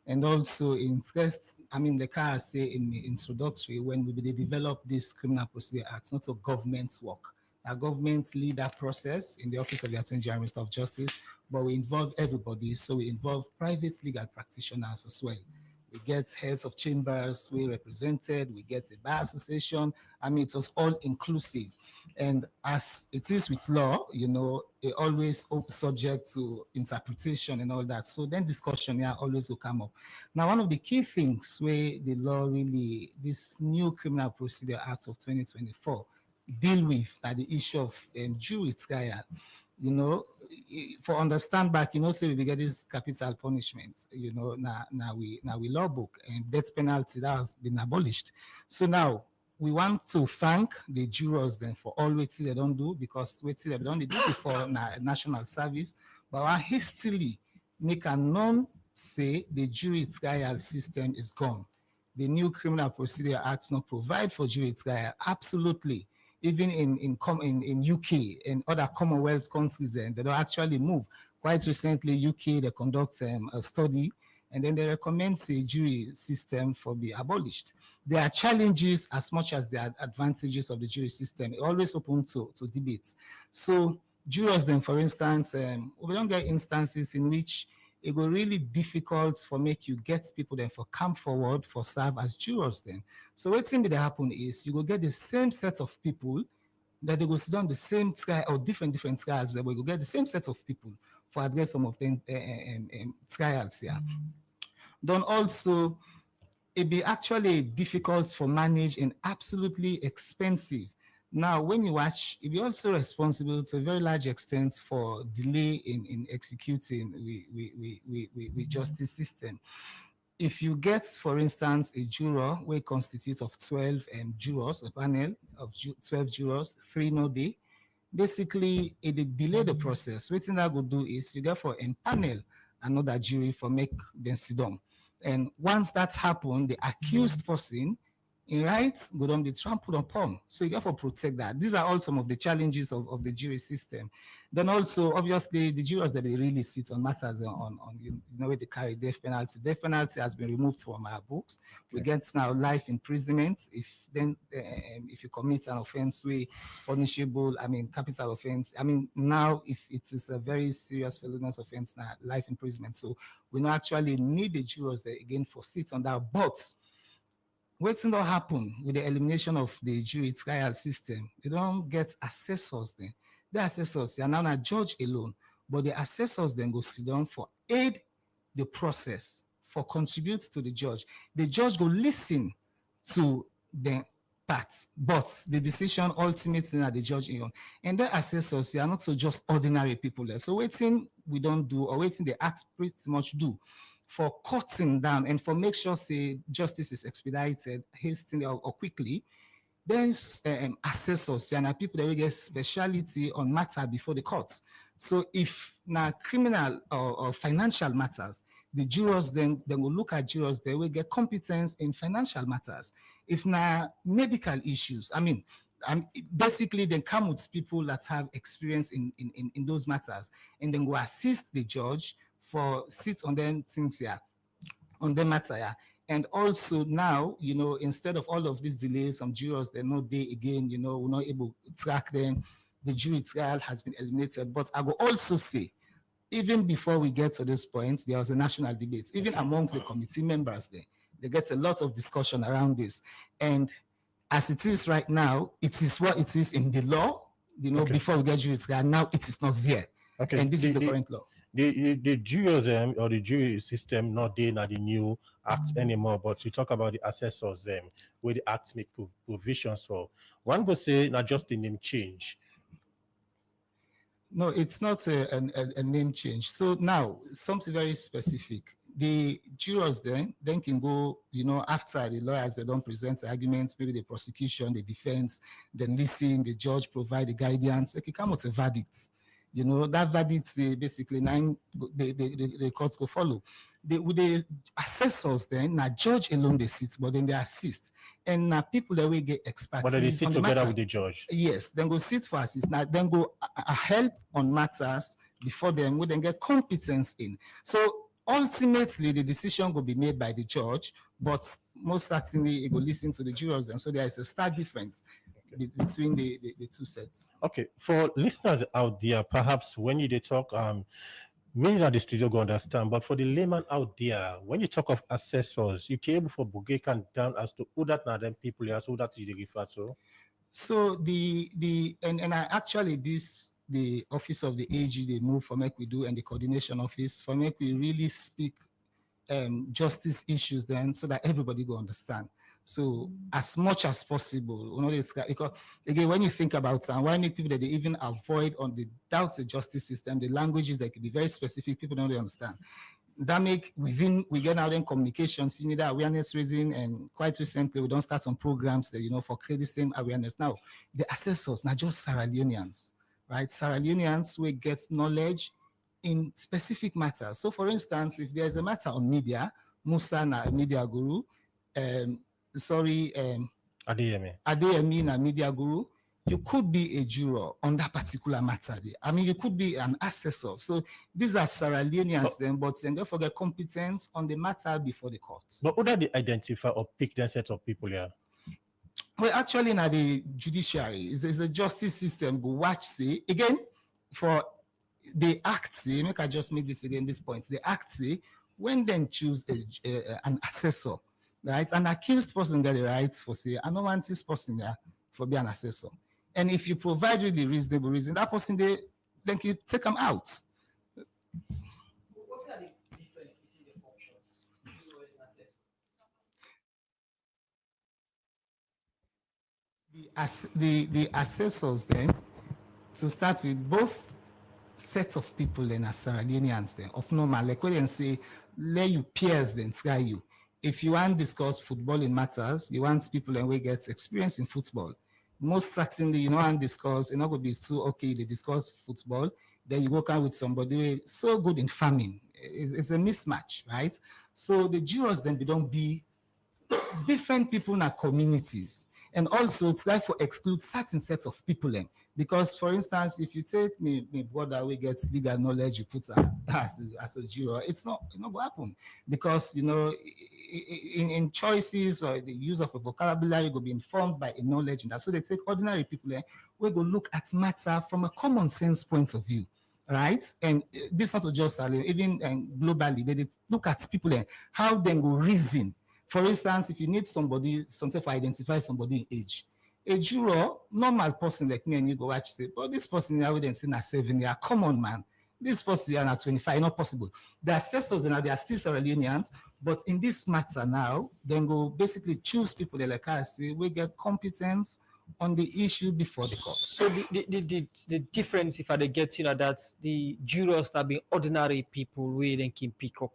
[SPEAKER 2] and also interest. I mean, the car say in the introductory when we develop this Criminal Procedure Act, not a government work. Our government lead that process in the Office of the Attorney General, Minister of Justice, but we involve everybody. So we involve private legal practitioners as well. We get heads of chambers, we represented, we get a bar association. I mean, it was all inclusive. And as it is with law, it always subject to interpretation and all that. So then discussion always will come up. Now, one of the key things where the law really, this new Criminal Procedure Act of 2024, deal with the issue of jury trial. For understand back, say we get this capital punishment, now we law book and death penalty that has been abolished. So now we want to thank the jurors then for all what they don't do because what they don't do before national service, but I hastily make a non say the jury trial system is gone. The new Criminal Procedure Act not provide for jury trial. Absolutely. Even in UK and other Commonwealth countries, they don't actually move. Quite recently, UK, they conduct a study and then they recommend the jury system for be abolished. There are challenges as much as there are advantages of the jury system. It's always open to debate. So jurors then, for instance, we don't get instances in which it will really difficult for make you get people then for come forward for serve as jurors then. So what thing that happen is you will get the same set of people that they will sit on the same trial or different trials that we will get the same set of people for address some of them trials here. Then also it be actually difficult for manage and absolutely expensive. Now, when you watch, you'll be also responsible to a very large extent for delay in executing the justice system. If you get, for instance, a juror where constitutes of 12 jurors, a panel of 12 jurors, 3 no day, basically it delay the process. What thing that will do is you get for empanel another jury for make them sit down. And once that's happened, the accused person in rights go on be trampled upon. So you got to protect that. These are all some of the challenges of the jury system. Then also, obviously, the jurors that they really sit on matters on you know where they carry death penalty. Death penalty has been removed from our books. We get now life imprisonment if you commit an offense way punishable. I mean capital offense. I mean now if it is a very serious felonious offense now life imprisonment. So we don't actually need the jurors there again for seats on that, but what's not happen with the elimination of the jury trial system? They don't get assessors then. The assessors, they are now a judge alone, but the assessors then go sit down for aid the process, for contribute to the judge. The judge go listen to the part, but the decision ultimately at the judge own. And the assessors, they are not so just ordinary people there. So waiting we don't do, or waiting the act pretty much do for cutting down and for make sure say justice is expedited hastily or quickly, then assessors and people that will get speciality on matter before the court. So if now criminal or financial matters, the jurors then will look at jurors, they will get competence in financial matters. If now medical issues, I mean, basically then come with people that have experience in those matters and then go assist the judge for sit on them things here, on the matter here. And also now, you know, instead of all of these delays, some jurors, they're not there again, you know, we're not able to track them. The jury trial has been eliminated. But I will also say, even before we get to this point, there was a national debate, even amongst the committee members there. They get a lot of discussion around this. And as it is right now, it is what it is in the law, you know, before we get jury trial. Now it is not there.
[SPEAKER 3] Okay.
[SPEAKER 2] And this is the current law.
[SPEAKER 3] The jurors or the jury system not there now the new act anymore, but we talk about the assessors where the act make provisions for. One go say not just the name change.
[SPEAKER 2] No, it's not a name change. So now something very specific. The jurors then can go, you know, after the lawyers, they don't present the arguments, maybe the prosecution, the defense, then listen, the judge provide the guidance. They can come with a verdict. You know, that verdict basically the courts go follow. With the assessors then, now judge alone they sit, but then they assist. And now people that will get expertise.
[SPEAKER 3] But they sit together with the judge.
[SPEAKER 2] Yes, then go sit for assist. Now then go help on matters before them, we then get competence in. So ultimately the decision will be made by the judge, but most certainly it will listen to the jurors then. So there is a stark difference between the two sets.
[SPEAKER 3] Okay, for listeners out there, perhaps when you talk, maybe not the studio go understand, but for the layman out there, when you talk of assessors, you came for Bugek and down as to who that now them people as who that you refer to.
[SPEAKER 2] So and I actually the office of the AG they move for make we do and the coordination office for make we really speak justice issues then so that everybody go understand. So as much as possible, you know, because again, when you think about it, and why make people that they even avoid on the doubts the justice system, the languages that can be very specific, people don't really understand. That make we get out in communications, you need that awareness raising, and quite recently we don't start some programs that, you know, for create the same awareness. Now, the assessors, not just Sierra Leoneans, right? Sierra Leoneans will get knowledge in specific matters. So for instance, if there's a matter on media, Musa na media guru, Adeyemi na media guru, you could be a juror on that particular matter. I mean, you could be an assessor. So these are Sierra Leoneans then, but then therefore get competence on the matter before the courts.
[SPEAKER 3] But would they identify or pick that set of people here?
[SPEAKER 2] Well, actually, now the judiciary is the justice system go watch say again for the act say, make I just make this again this point. The act say when then choose an assessor. Right, an accused person get the rights for say, I don't want this person there for be an assessor. And if you provide really reasonable reason, that person they then you take them out.
[SPEAKER 1] What are the difference between the functions?
[SPEAKER 2] The assessors then, to start with, both sets of people then as Sierra Leoneans then of normal, like when they say, let you peers then try you. If you want to discuss football in matters, you want people and we get experience in football. Most certainly, you know, and discuss, you're not going to be too okay, they discuss football, then you work out with somebody who is so good in farming. It's a mismatch, right? So the jurors then they don't be different people in our communities. And also, it's like for exclude certain sets of people. Because, for instance, if you take me brother, we get legal knowledge, you put as a juror, it's not going to happen. Because, you know, in choices or the use of a vocabulary, you will be informed by a knowledge. And that. So they take ordinary people, we go look at matter from a common sense point of view. Right, and this not just even globally, they look at people and how they go reason. For instance, if you need somebody, something for identify somebody in age, a juror, normal person like me and you go watch say, but this person I wouldn't say na 7 year, come on man, this person are 25, not possible. The assessors now they are still Sierra Leoneans, but in this matter now, then go basically choose people that like I say we get competence on the issue before the court.
[SPEAKER 1] So the difference, if I get that the jurors that be ordinary people we then can pick up,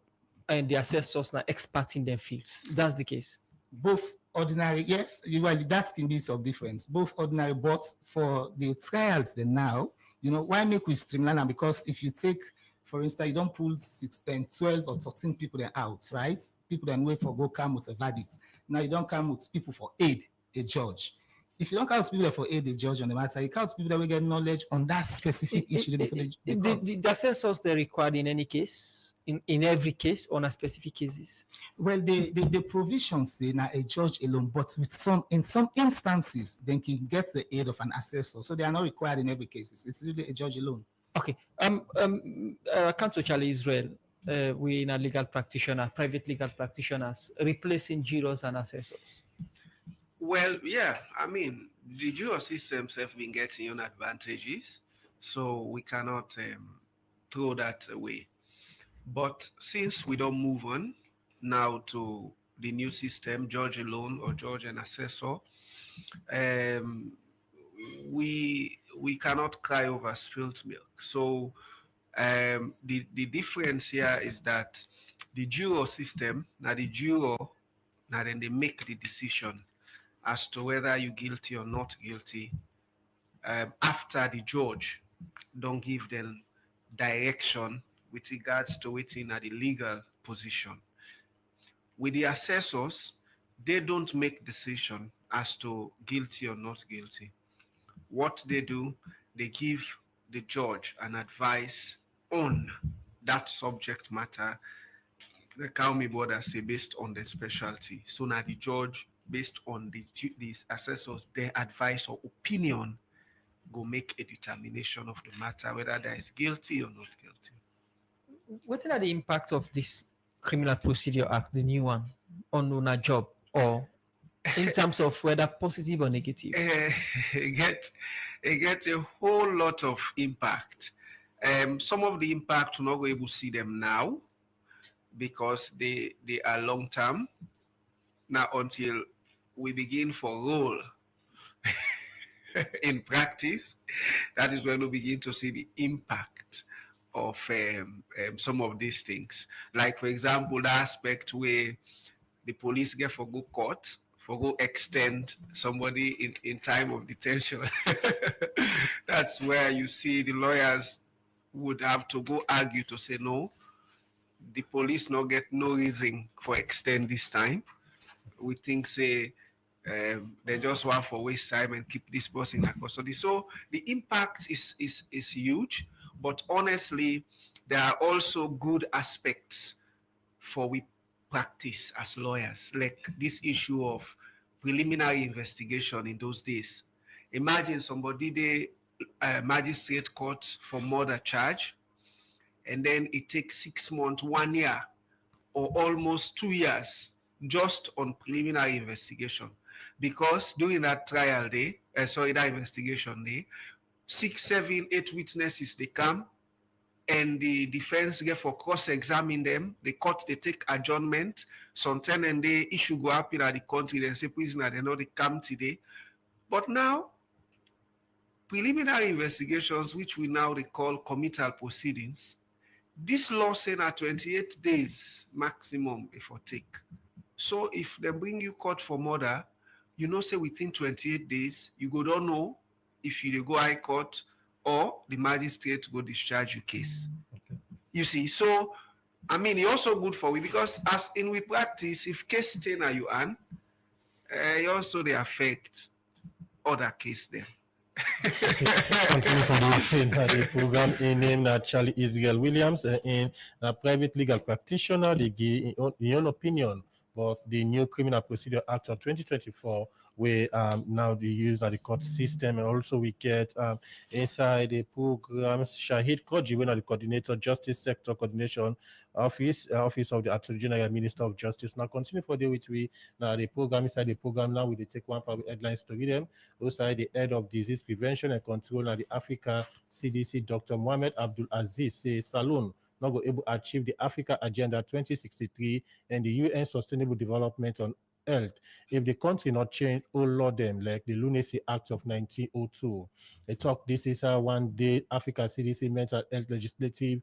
[SPEAKER 1] and the assessors are experts in their fields. That's the case.
[SPEAKER 2] Both ordinary, yes, well, that can be some difference. Both ordinary, but for the trials then now, you know, why make we streamline them? Because if you take, for instance, you don't pull 6, 10, 12 or 13 people then out, right? People then wait for go come with a verdict. Now you don't come with people for aid a judge. If you don't count people for aid the judge on the matter, you count people that will get knowledge on that specific issue.
[SPEAKER 1] The assessors they're required in any case, in every case, on a specific cases.
[SPEAKER 2] Well, the provisions say now a judge alone, but with in some instances, then can get the aid of an assessor. So they are not required in every case. It's really a judge alone.
[SPEAKER 1] Okay. Come to Charlie Israel. We in a legal practitioner, private legal practitioners, replacing jurors and assessors.
[SPEAKER 23] Well, yeah, I mean, the juror systems have been getting on advantages, so we cannot throw that away. But since we don't move on now to the new system, judge alone or judge and assessor, we cannot cry over spilt milk. So the difference here is that the juror system, now the juror, now then they make the decision as to whether you're guilty or not guilty after the judge don't give them direction with regards to waiting at the legal position. With the assessors, they don't make decision as to guilty or not guilty. What they do, they give the judge an advice on that subject matter. The county board say based on the specialty. So now the judge, based on the assessors, their advice or opinion, go make a determination of the matter, whether there is guilty or not guilty.
[SPEAKER 1] What are the impact of this Criminal Procedure Act, the new one, on a job, or in terms of whether positive or negative?
[SPEAKER 23] It get a whole lot of impact. Some of the impact we're not able to see them now because they are long term. Now until we begin for role in practice, that is when we begin to see the impact of some of these things. Like, for example, the aspect where the police get for go court, for go extend somebody in time of detention. That's where you see the lawyers would have to go argue to say, no, the police not get no reason for extend this time. We think, say, they just want for waste time and keep this person in custody. So the impact is huge, but honestly, there are also good aspects for we practice as lawyers, like this issue of preliminary investigation in those days. Imagine somebody they magistrate court for murder charge, and then it takes 6 months, 1 year, or almost 2 years just on preliminary investigation. Because during that trial day, that investigation day, 6, 7, 8 witnesses, they come, and the defense get for cross-examine them. The court, they take adjournment. Sometimes and they issue go up in the country, they say prisoner, they know they come today. But now, preliminary investigations, which we now recall committal proceedings, this law say na 28 days maximum before take. So if they bring you court for murder, you know say within 28 days, you go don't know if you dey go high court or the magistrate go discharge your case. You see, so I mean, e also good for we because as in we practice, if case stay na you hand, e also dey affect other case there.
[SPEAKER 3] Continue for the program in name Charlie Israel Williams in a private legal practitioner. They give in own opinion, but the new Criminal Procedure Act of 2024, where now they use the court system, and also we get inside the programs Shahid Koji, when the coordinator Justice Sector Coordination Office of the Attorney General Minister of Justice. Now continue for the which we now the program inside the program now we take one for headlines to read them. Also the head of disease prevention and control at the Africa CDC, Dr. Mohamed Abdul Aziz, says Salon not go able to achieve the Africa Agenda 2063 and the UN Sustainable Development on Health if the country not change all law them like the Lunacy Act of 1902. They talk this is a one-day Africa CDC mental health legislative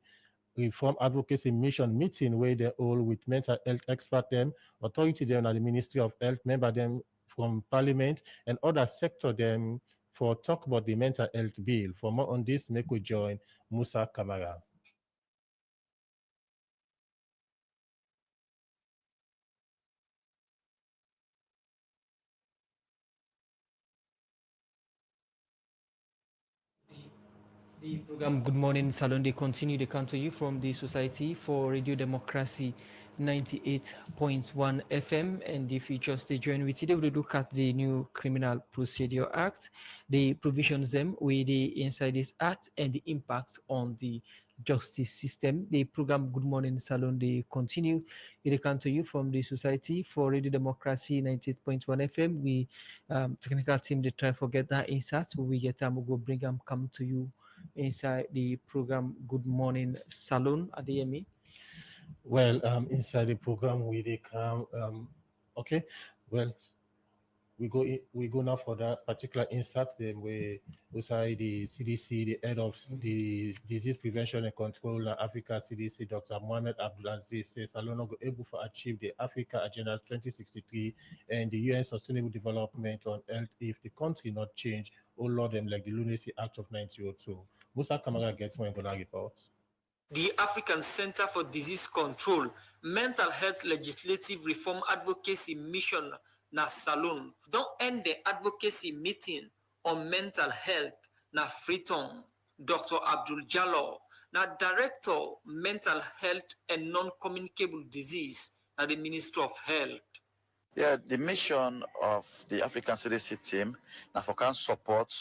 [SPEAKER 3] reform advocacy mission meeting where they all with mental health expert them, authority them and the Ministry of Health, member them from Parliament and other sector them for talk about the mental health bill. For more on this, make we join Musa Kamara.
[SPEAKER 1] The program Good Morning Salon, they continue, they come to you from the Society for Radio Democracy 98.1 FM. And if you just join with today, we'll look at the new Criminal Procedure Act, the provisions them with the inside this act and the impact on the justice system. The program Good Morning Salon, they continue. They come to you from the Society for Radio Democracy 98.1 FM. We technical team they try to forget that insert. So we get time we'll go bring them come to you inside the program Good Morning Salon at the EME.
[SPEAKER 3] Well, inside the program we they come okay. Well, we go now for that particular insert. Then we inside the CDC, the head of the disease prevention and control Africa CDC, Dr. Mohamed Abdulaziz says Salon go able to achieve the Africa Agenda 2063 and the UN Sustainable Development on Health if the country not change all law them like the Lunacy Act of 1902. Musa Kamara gets more in that report.
[SPEAKER 5] The African Center for Disease Control Mental Health Legislative Reform Advocacy Mission na Salon don't end the advocacy meeting on mental health na Freetown. Dr. Abdul Jallo na Director Mental Health and Non-Communicable Disease at the Ministry of Health.
[SPEAKER 6] Yeah, the mission of the African CDC team now for can support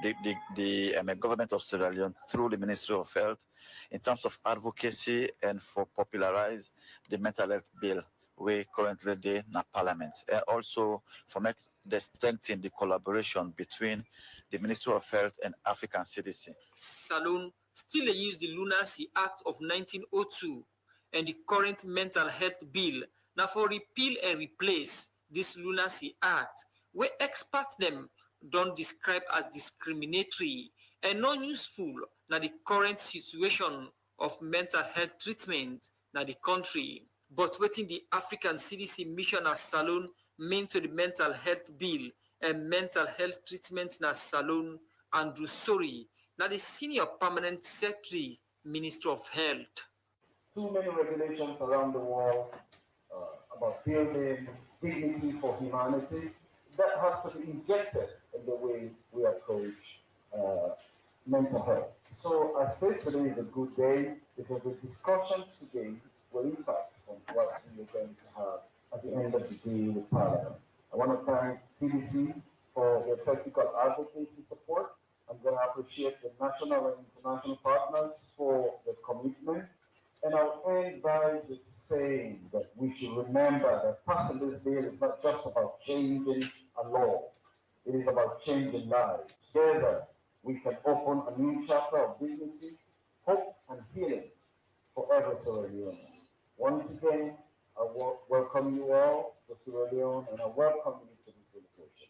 [SPEAKER 6] the government of Sierra Leone through the Ministry of Health in terms of advocacy and for popularize the mental health bill we currently do in Parliament, and also for make the strengthen the collaboration between the Ministry of Health and African CDC.
[SPEAKER 5] Salon still use the Lunacy Act of 1902 and the current mental health bill now for repeal and replace this Lunacy Act, where experts them don't describe as discriminatory and non-useful na the current situation of mental health treatment na the country. But waiting the African CDC mission as Salon mean to the mental health bill and mental health treatment na Salon Andrew Sori na the senior permanent secretary, Minister of Health.
[SPEAKER 7] Too many regulations around the world about building dignity for humanity that has to be injected in the way we approach mental health. So I say today is a good day because the discussion today will impact on what we are going to have at the end of the day with Parliament. I want to thank CDC for their technical advocacy support. I'm going to appreciate the national and international partners for their commitment. And I'll end by just saying that we should remember that passing this bill is not just about changing a law. It is about changing lives. Together, we can open a new chapter of dignity, hope, and healing for every Sierra Leone. Once again, I welcome you all to Sierra Leone, and I welcome you to this delegation.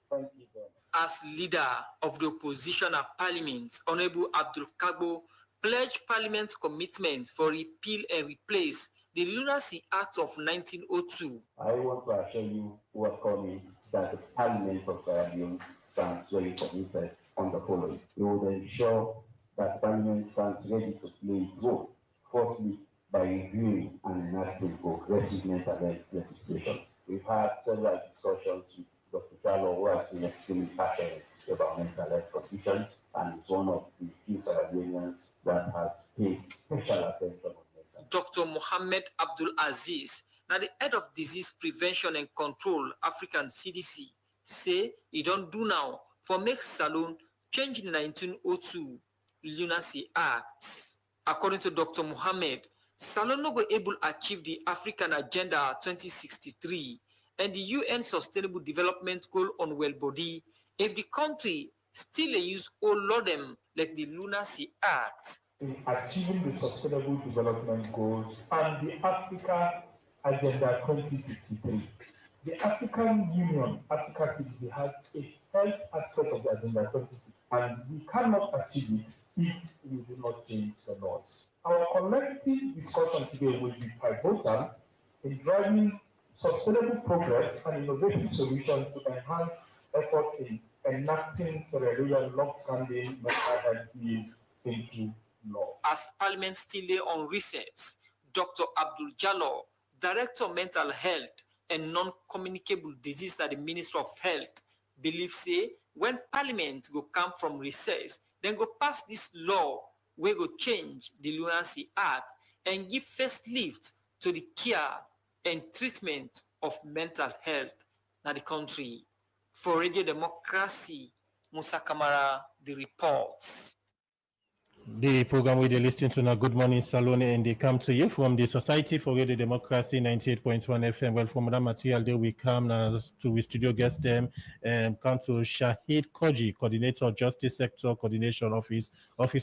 [SPEAKER 7] Thank you very much.
[SPEAKER 5] As leader of the opposition at Parliament, Honorable Abdul Kagbo pledged Parliament's commitment for repeal and replace the Lunacy Act of 1902.
[SPEAKER 7] I want to assure you, our colleagues, that the Parliament of Sierra Leone stands very committed on the following. We will ensure that Parliament stands ready to play its role, firstly, by reviewing and enacting progressive mental health legislation. We've had several discussions with Dr. Jallo, who has been extremely passionate about mental health conditions, and is one of the few Caribbeans that has paid special attention on mental health.
[SPEAKER 5] Dr. Mohammed Abdul Aziz, now the head of Disease Prevention and Control, African CDC, say he don't do now for make Salone change the 1902 Lunacy Acts. According to Dr. Mohammed, Salone no go able achieve the African Agenda 2063 and the UN Sustainable Development Goal on well-body if the country still use all of them like the Lunacy Act.
[SPEAKER 4] In achieving the Sustainable Development Goals and the Africa Agenda 2063. The African Union, Africa CDC, has a health aspect of the Agenda 2063, and we cannot achieve it if we do not change the laws. Our collective discussion today will be pivotal in driving sustainable progress and innovative solutions to enhance efforts in enacting Sierra Leone's long-standing mental health needs into law.
[SPEAKER 5] As Parliament still lay on recess, Dr. Abdul Jallo, Director of Mental Health and Non-Communicable Disease at the Ministry of Health, believes say when Parliament go come from recess, then go pass this law we go change the Lunacy Act and give first lift to the care and treatment of mental health in the country. For Radio Democracy, Musa Kamara, the reports.
[SPEAKER 3] The program we are listening to now, Good Morning Salone, and they come to you from the Society for Radio Democracy 98.1 FM. Well, from that material, there we come now to we studio guest them and come to Shahid Koji, Coordinator of Justice Sector Coordination Office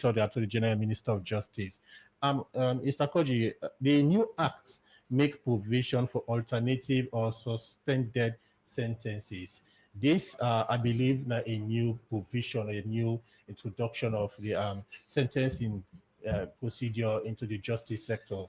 [SPEAKER 3] of the Attorney General Minister of Justice. Mr. Koji, the new acts make provision for alternative or suspended sentences. This, I believe, a new provision, a new introduction of the sentencing procedure into the justice sector.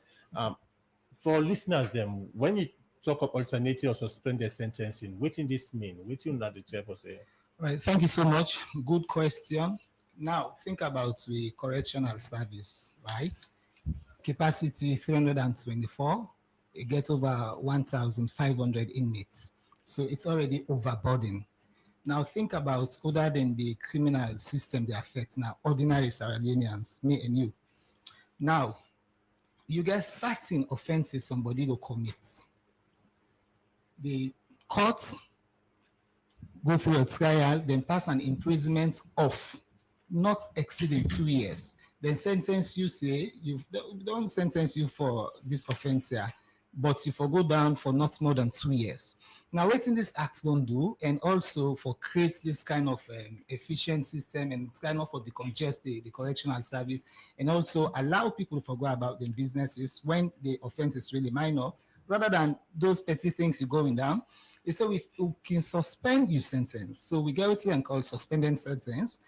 [SPEAKER 3] For listeners, then, when you talk of alternative or suspended sentencing, what in this mean? What you know the type of say?
[SPEAKER 2] Right. Thank you so much. Good question. Now, think about the correctional service, right? Capacity 324. It gets over 1,500 inmates. So it's already overburdened. Now think about, other than the criminal system they affect now, ordinary Sierra Leoneans, me and you. Now, you get certain offenses somebody will commit. The courts go through a trial, then pass an imprisonment of not exceeding 2 years. Then sentence you, say, you don't sentence you for this offense here, but you go down for not more than 2 years. Now, what these acts don't do, and also for create this kind of efficient system and it's kind of for decongest the correctional service, and also allow people to forget about their businesses when the offense is really minor, rather than those petty things you're going down. So we can suspend your sentence. So we get what we call suspended sentence.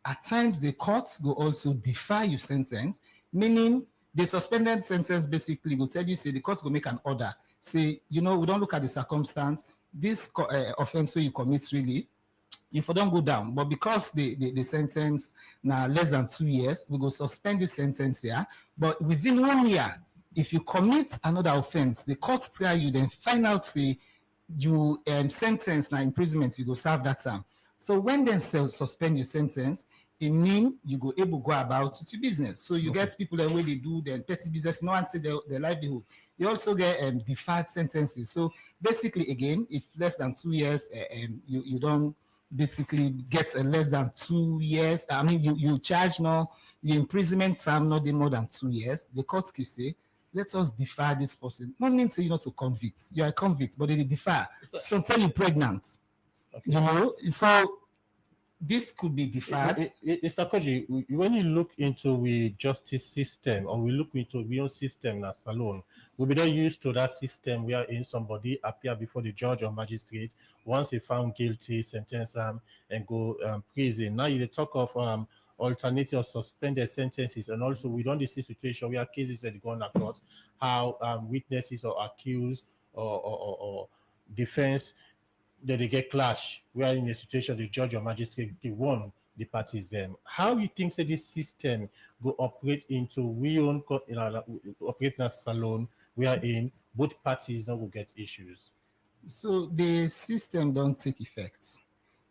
[SPEAKER 2] At times, the courts will also defer your sentence, meaning the suspended sentence basically will tell you, say, the court will make an order. Say, we don't look at the circumstance. This offense where you commit really, if you don't go down, but because the sentence now less than 2 years, we go suspend the sentence here. But within 1 year, if you commit another offense, the court try you, then find out, say, you sentence now imprisonment, you go serve that time. So when they suspend your sentence, it means you go able to go about to business. So you get people that way they do their petty business, no one say their livelihood. You also get deferred sentences. So basically, again, if less than 2 years, you don't basically get less than 2 years. I mean, you charge now your imprisonment time not more than 2 years. The court can say, let us defer this person. Not mean say you not to convict. You are a convict, but they defer. Sometimes you're pregnant. Okay. So this could be deferred.
[SPEAKER 3] Mr. Koji, when you look into the justice system or we look into the own system as salon, we be not used to that system wherein somebody appear before the judge or magistrate once they found guilty, sentence and go prison. Now you talk of alternative or suspended sentences, and also we don't see situation where cases that go on court, how witnesses or accused or defense that they get clash. We are in a situation the judge or magistrate they won the parties them. How you think that this system go operate into we own operate in a salon wherein both parties now will get issues?
[SPEAKER 2] So the system don't take effect.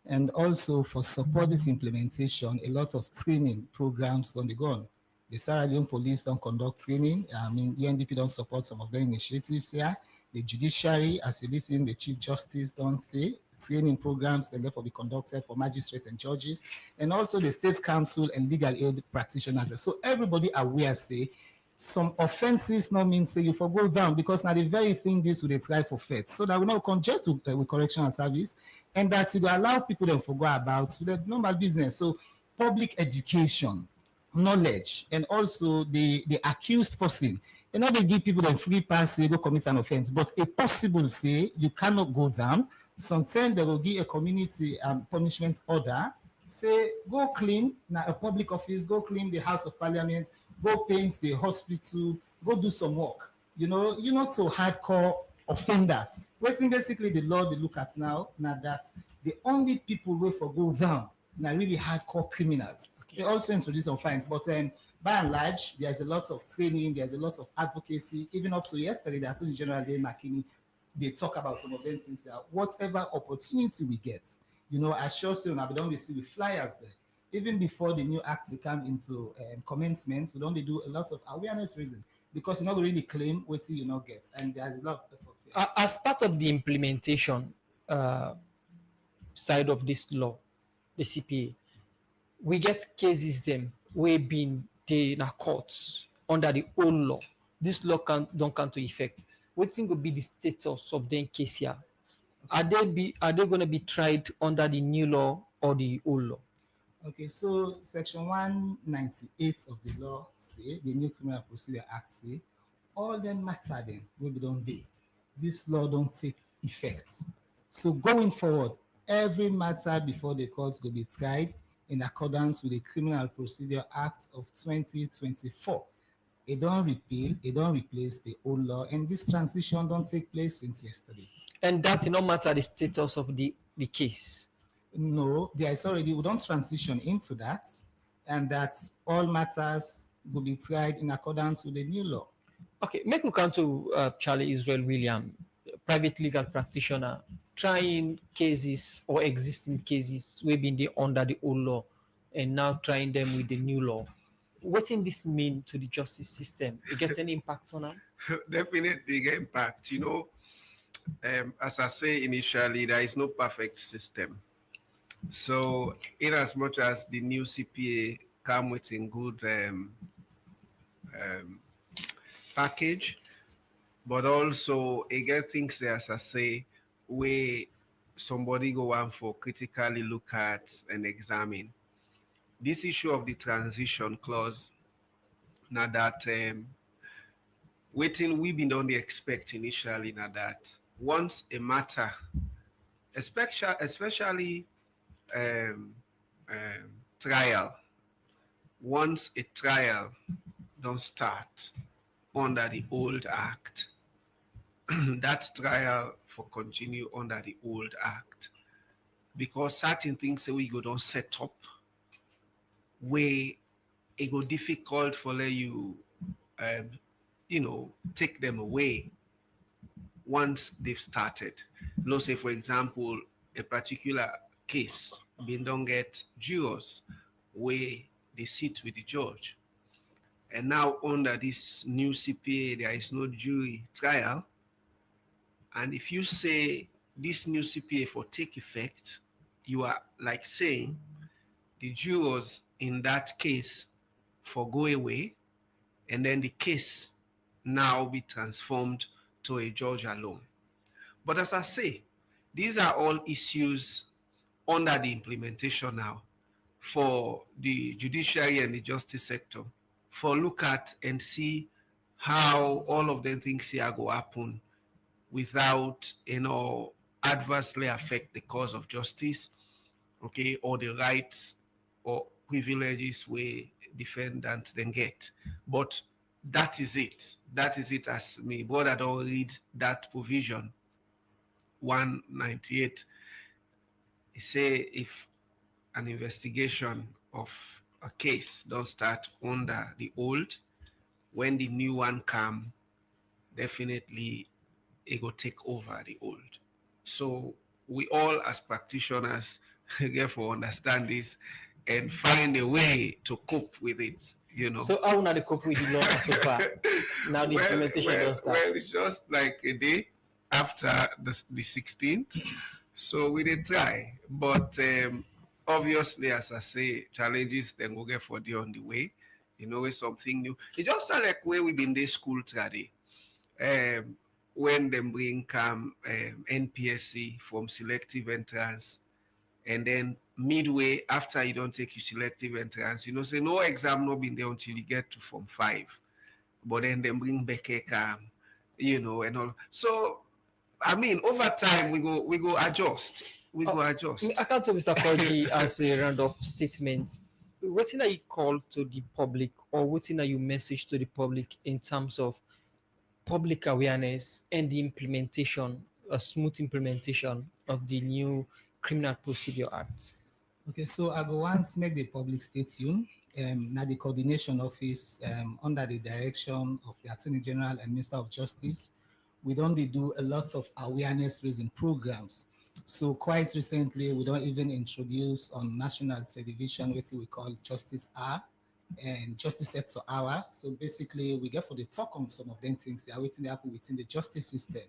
[SPEAKER 2] And also for support this implementation, a lot of training programs on the go. The Sierra Leone police don't conduct training. I mean, UNDP don't support some of the initiatives here. The judiciary, as you listen, the Chief Justice don't say training programs that therefore be conducted for magistrates and judges, and also the State Council and legal aid practitioners. So everybody aware say some offenses not mean say you forgo down because now the very thing this would try for faith. So that we not congest with correctional service and that you allow people to forgo about with the normal business. So public education, knowledge, and also the accused person. And now they give people the free pass, say go commit an offense, but a possible say you cannot go down. Sometimes they will give a community punishment order, say go clean now a public office, go clean the House of Parliament, go paint the hospital, go do some work. You're not so hardcore offender. What's basically the law they look at now that the only people who for go down now really hardcore criminals. They also introduce some fines, but by and large, there's a lot of training, there's a lot of advocacy. Even up to yesterday, the Attorney General Dave McKinney, they talk about some of them things that whatever opportunity we get, I sure soon we don't receive the flyers there. Even before the new act they come into commencement, we don't do a lot of awareness reason because not really claim what you not get, and there's a lot of effort. Yes.
[SPEAKER 1] As part of the implementation side of this law, the CPA, we get cases them we been in a courts under the old law. This law don't come to effect. What think will be the status of the case here? Are they going to be tried under the new law or the old law?
[SPEAKER 2] Okay, so Section 198 of the law say the new Criminal Procedure Act say all them matter then will be done day. This law don't take effect. So going forward, every matter before the courts will be tried in accordance with the Criminal Procedure Act of 2024. It don't repeal, it don't replace the old law, and this transition don't take place since yesterday.
[SPEAKER 1] And that no matter the status of the case.
[SPEAKER 2] No, there is already, we don't transition into that, and that all matters will be tried in accordance with the new law.
[SPEAKER 1] Okay, make we come to Charlie Israel William, private legal practitioner, trying cases or existing cases we've been under the old law and now trying them with the new law. What does this mean to the justice system? It gets any impact on them?
[SPEAKER 23] Definitely get impact. As I say initially, there is no perfect system. So, in as much as the new CPA come with a good package, but also it get things there, as I say, where somebody go on for critically look at and examine. This issue of the transition clause, now that waiting we been only expect initially, now that once a matter, especially trial, once a trial don't start under the old act, that trial for continue under the old act, because certain things that we go don't set up where it go difficult for you take them away once they've started. Let's say, for example, a particular case being don't get jurors where they sit with the judge, and now under this new CPA there is no jury trial, and if you say this new CPA for take effect, you are like saying the jurors in that case for go away, and then the case now be transformed to a judge alone. But as I say, these are all issues under the implementation now for the judiciary and the justice sector for look at and see how all of them things here go happen without adversely affect the cause of justice, okay, or the rights or privileges we defendants then get. But that is it. That is it as me brother don't read that provision 198. It say if an investigation of a case don't start under the old, when the new one come, definitely it will take over the old. So we all as practitioners therefore understand this and find a way to cope with it,
[SPEAKER 1] So how now the cope with the law so far? Now the implementation don't start.
[SPEAKER 23] Well, it's just like a day after the 16th. So we did try. But obviously, as I say, challenges then will get for the on the way. It's something new. It just sounds like where we've been this school today. When them bring NPSC from selective entrance, and then midway after you don't take your selective entrance, say no exam no been there until you get to Form 5. But then they bring Bekeka, and all. So I mean, over time we go adjust. We go adjust.
[SPEAKER 1] I can't tell Mr. Koji as a round-up statement. What are you call to the public, or what are you message to the public in terms of public awareness and the implementation, a smooth implementation of the new Criminal Procedure Act?
[SPEAKER 2] Okay, so I go once make the public stay tuned. Now the coordination office under the direction of the Attorney General and Minister of Justice, we don't do a lot of awareness raising programs. So quite recently, we don't even introduce on national television what we call Justice Hour and Justice Sector Hour. So basically, we get for the talk on some of them things that are waiting to happen within the justice system.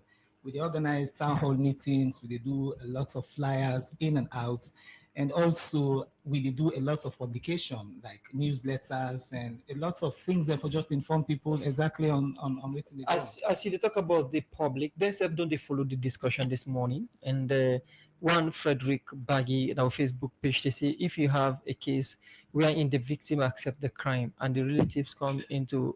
[SPEAKER 2] We organize town hall meetings, we do a lot of flyers in and out. And also, we do a lot of publication, like newsletters and a lot of things that for just inform people exactly on what they do.
[SPEAKER 1] As you talk about the public, themselves don't they follow the discussion this morning? And one Frederick Baggy in our Facebook page, they say if you have a case wherein the victim accept the crime and the relatives come in to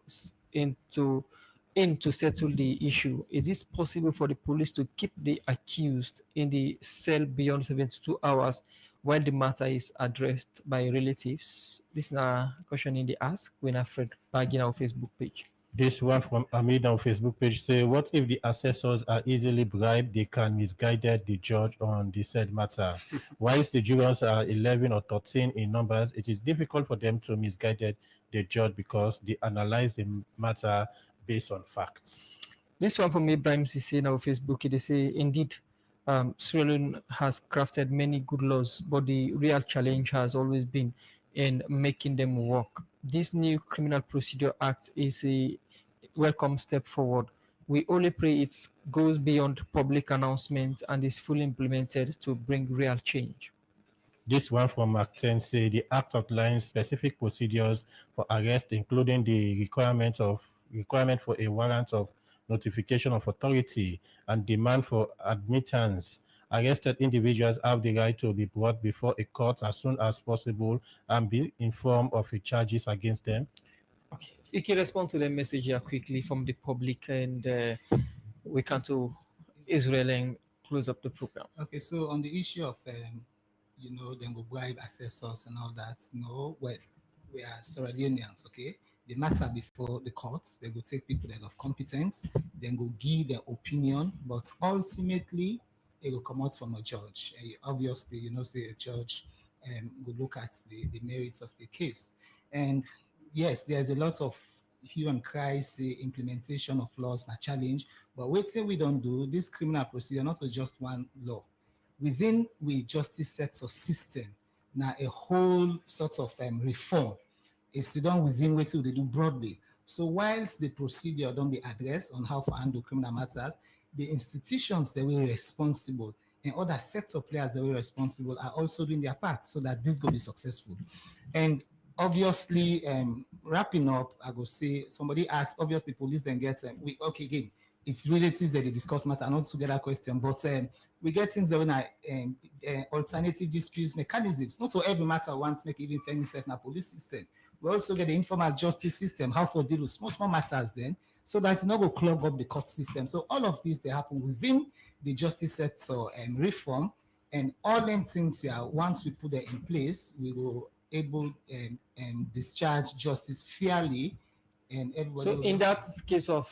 [SPEAKER 1] settle the issue, is it possible for the police to keep the accused in the cell beyond 72 hours while the matter is addressed by relatives? This is a question in the ask when Fred Baggy in our Facebook page.
[SPEAKER 3] This one from Amid on Facebook page say, what if the assessors are easily bribed? They can misguide the judge on the said matter. Whilst the jurors are 11 or 13 in numbers, it is difficult for them to misguide the judge because they analyze the matter based on facts.
[SPEAKER 1] This one from Ibrahim Sisi in our Facebook, they say, indeed, Sierra Leone has crafted many good laws, but the real challenge has always been in making them work. This new Criminal Procedure Act is a welcome step forward. We only pray it goes beyond public announcement and is fully implemented to bring real change.
[SPEAKER 3] This one from Mark 10 say the act outlines specific procedures for arrest, including the requirement for a warrant of notification of authority and demand for admittance. Arrested individuals have the right to be brought before a court as soon as possible and be informed of the charges against them.
[SPEAKER 1] Okay, you can respond to the message here quickly from the public, and we can to Israel and close up the program.
[SPEAKER 2] Okay, so on the issue of then go bribe assessors and all that, well, we are Sierra Leoneans, okay? The matter before the courts, they go take people that have competence, then go give their opinion, but ultimately it will come out from a judge. Obviously, say a judge will look at the merits of the case. And yes, there's a lot of hue and cry, say implementation of laws, a challenge, but wait till we don't do this criminal procedure, not just one law. Within the justice sector system, now a whole sort of reform is done within what they do broadly. So whilst the procedure don't be addressed on how to handle criminal matters, the institutions that were responsible and other sector players that were responsible are also doing their part so that this will be successful. And obviously, wrapping up, I go say somebody asked, obviously police then gets again, if relatives that they discuss matter, not together question, but we get things that when alternative dispute mechanisms. Not so every matter wants make even fairness in a police system. We also get the informal justice system, how for deal with small matters then, so that it's not go clog up the court system. So all of these they happen within the justice sector reform, and all them things here. Once we put them in place, we will able and discharge justice fairly, and everybody.
[SPEAKER 1] So in that case of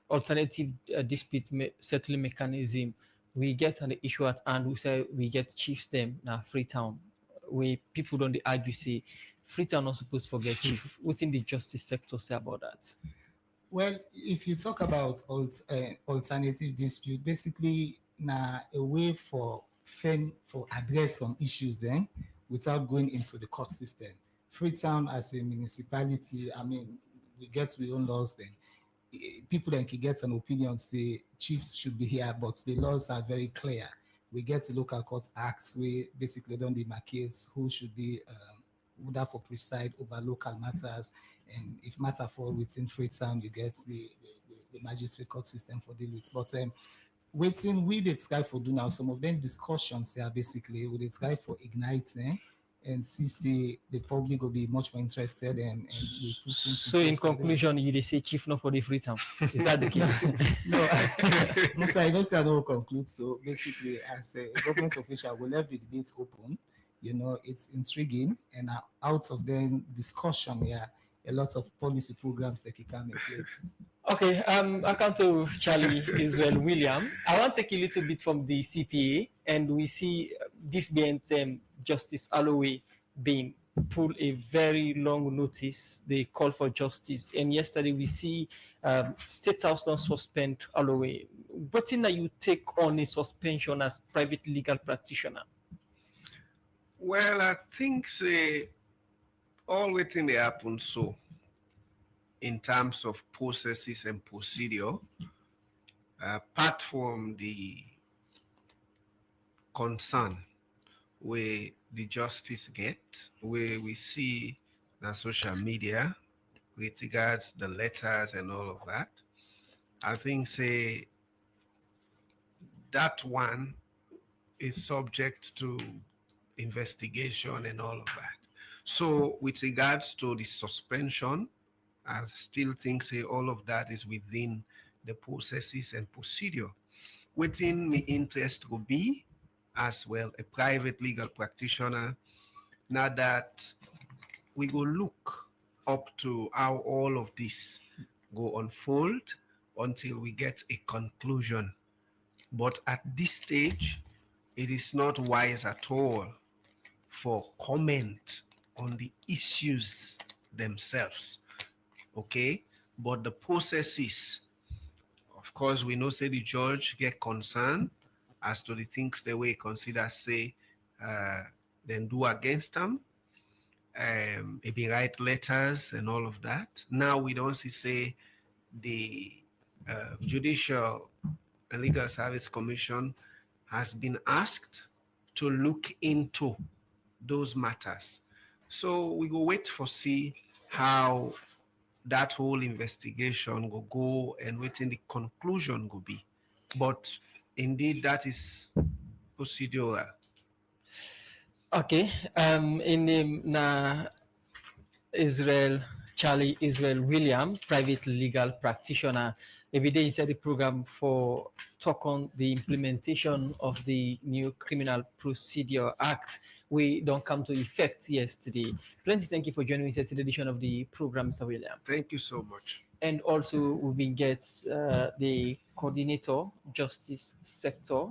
[SPEAKER 1] alternative dispute settling mechanism, we get an issue at hand. We say we get chiefs them now Freetown, where people don't argue say Freetown not supposed to forget chief. What's in the justice sector say about that?
[SPEAKER 2] Well, if you talk about alternative dispute, basically now a way for address some issues then without going into the court system. Freetown as a municipality, I mean, we get we own laws then. People then can get an opinion, say chiefs should be here, but the laws are very clear. We get the local court acts where basically don't demarcate who should be who therefore preside over local matters, and if matter fall within Freetown, you get the magistrate court system for deal with. But waiting we did try for do now some of them discussions here basically we did try for igniting and see the public will be much more interested and we put
[SPEAKER 1] so in conclusion you they say chief not for the Freetown. Is that the case?
[SPEAKER 2] No, I don't say I don't conclude. So basically as a government official we left the debate open. You know, it's intriguing, and out of the discussion here, a lot of policy programs that can come in place.
[SPEAKER 1] Okay, I come to Charlie Israel William. I want to take a little bit from the CPA, and we see this being Justice Alloway being pulled a very long notice. They call for justice, and yesterday we see State House not suspend Alloway. What thing that you take on a suspension as private legal practitioner?
[SPEAKER 23] Well, I think all waiting they happen so in terms of processes and procedure, apart from the concern where the justice get, where we see the social media with regards the letters and all of that, I think that one is subject to investigation and all of that. So with regards to the suspension, I still think all of that is within the processes and procedure. Within the interest will be as well a private legal practitioner, now that we go look up to how all of this go unfold until we get a conclusion. But at this stage, it is not wise at all for comment on the issues themselves, okay? But the processes, of course, we know say the judge get concerned as to the things the way consider then do against them, maybe write letters and all of that. Now we don't say the Judicial and Legal Service Commission has been asked to look into those matters. So we go wait for see how that whole investigation will go and waiting the conclusion will be. But indeed that is procedural.
[SPEAKER 1] Okay. In Charlie Israel William, private legal practitioner. Every day inside the program for talk on the implementation of the new Criminal Procedure Act. We don't come to effect yesterday. Plenty thank you for joining us at the edition of the program, Mr. William.
[SPEAKER 23] Thank you so much.
[SPEAKER 1] And also we get the coordinator, Justice Sector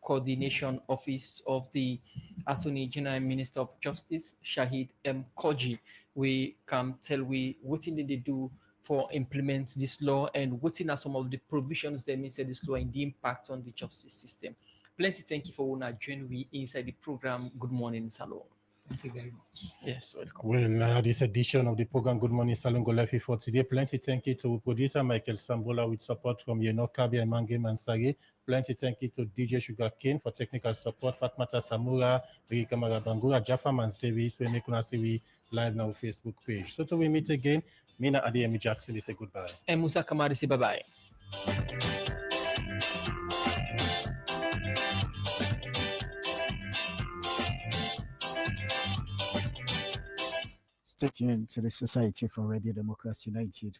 [SPEAKER 1] Coordination Office of the Attorney General and Minister of Justice, Shahid M. Koji. We can tell what did they do for implement this law and what are some of the provisions that inside this law and the impact on the justice system. Plenty thank you for joining we inside the program. Good morning, Salon.
[SPEAKER 2] Thank you very much.
[SPEAKER 1] Yes, welcome.
[SPEAKER 3] Well, this edition of the program Good Morning Salon go live for today. Plenty thank you to producer Michael Sambola with support from Kabi and Mange Mansari. Plenty thank you to DJ Sugar King for technical support. Fatmata Samura, Rika Marabangura, Jaffa Mans Davis. We make we live now Facebook page. So till we meet again, Mina Adeyemi Jackson is a goodbye.
[SPEAKER 1] And Musa Kamari say bye bye.
[SPEAKER 9] Stay tuned to the Society for Radio Democracy 98.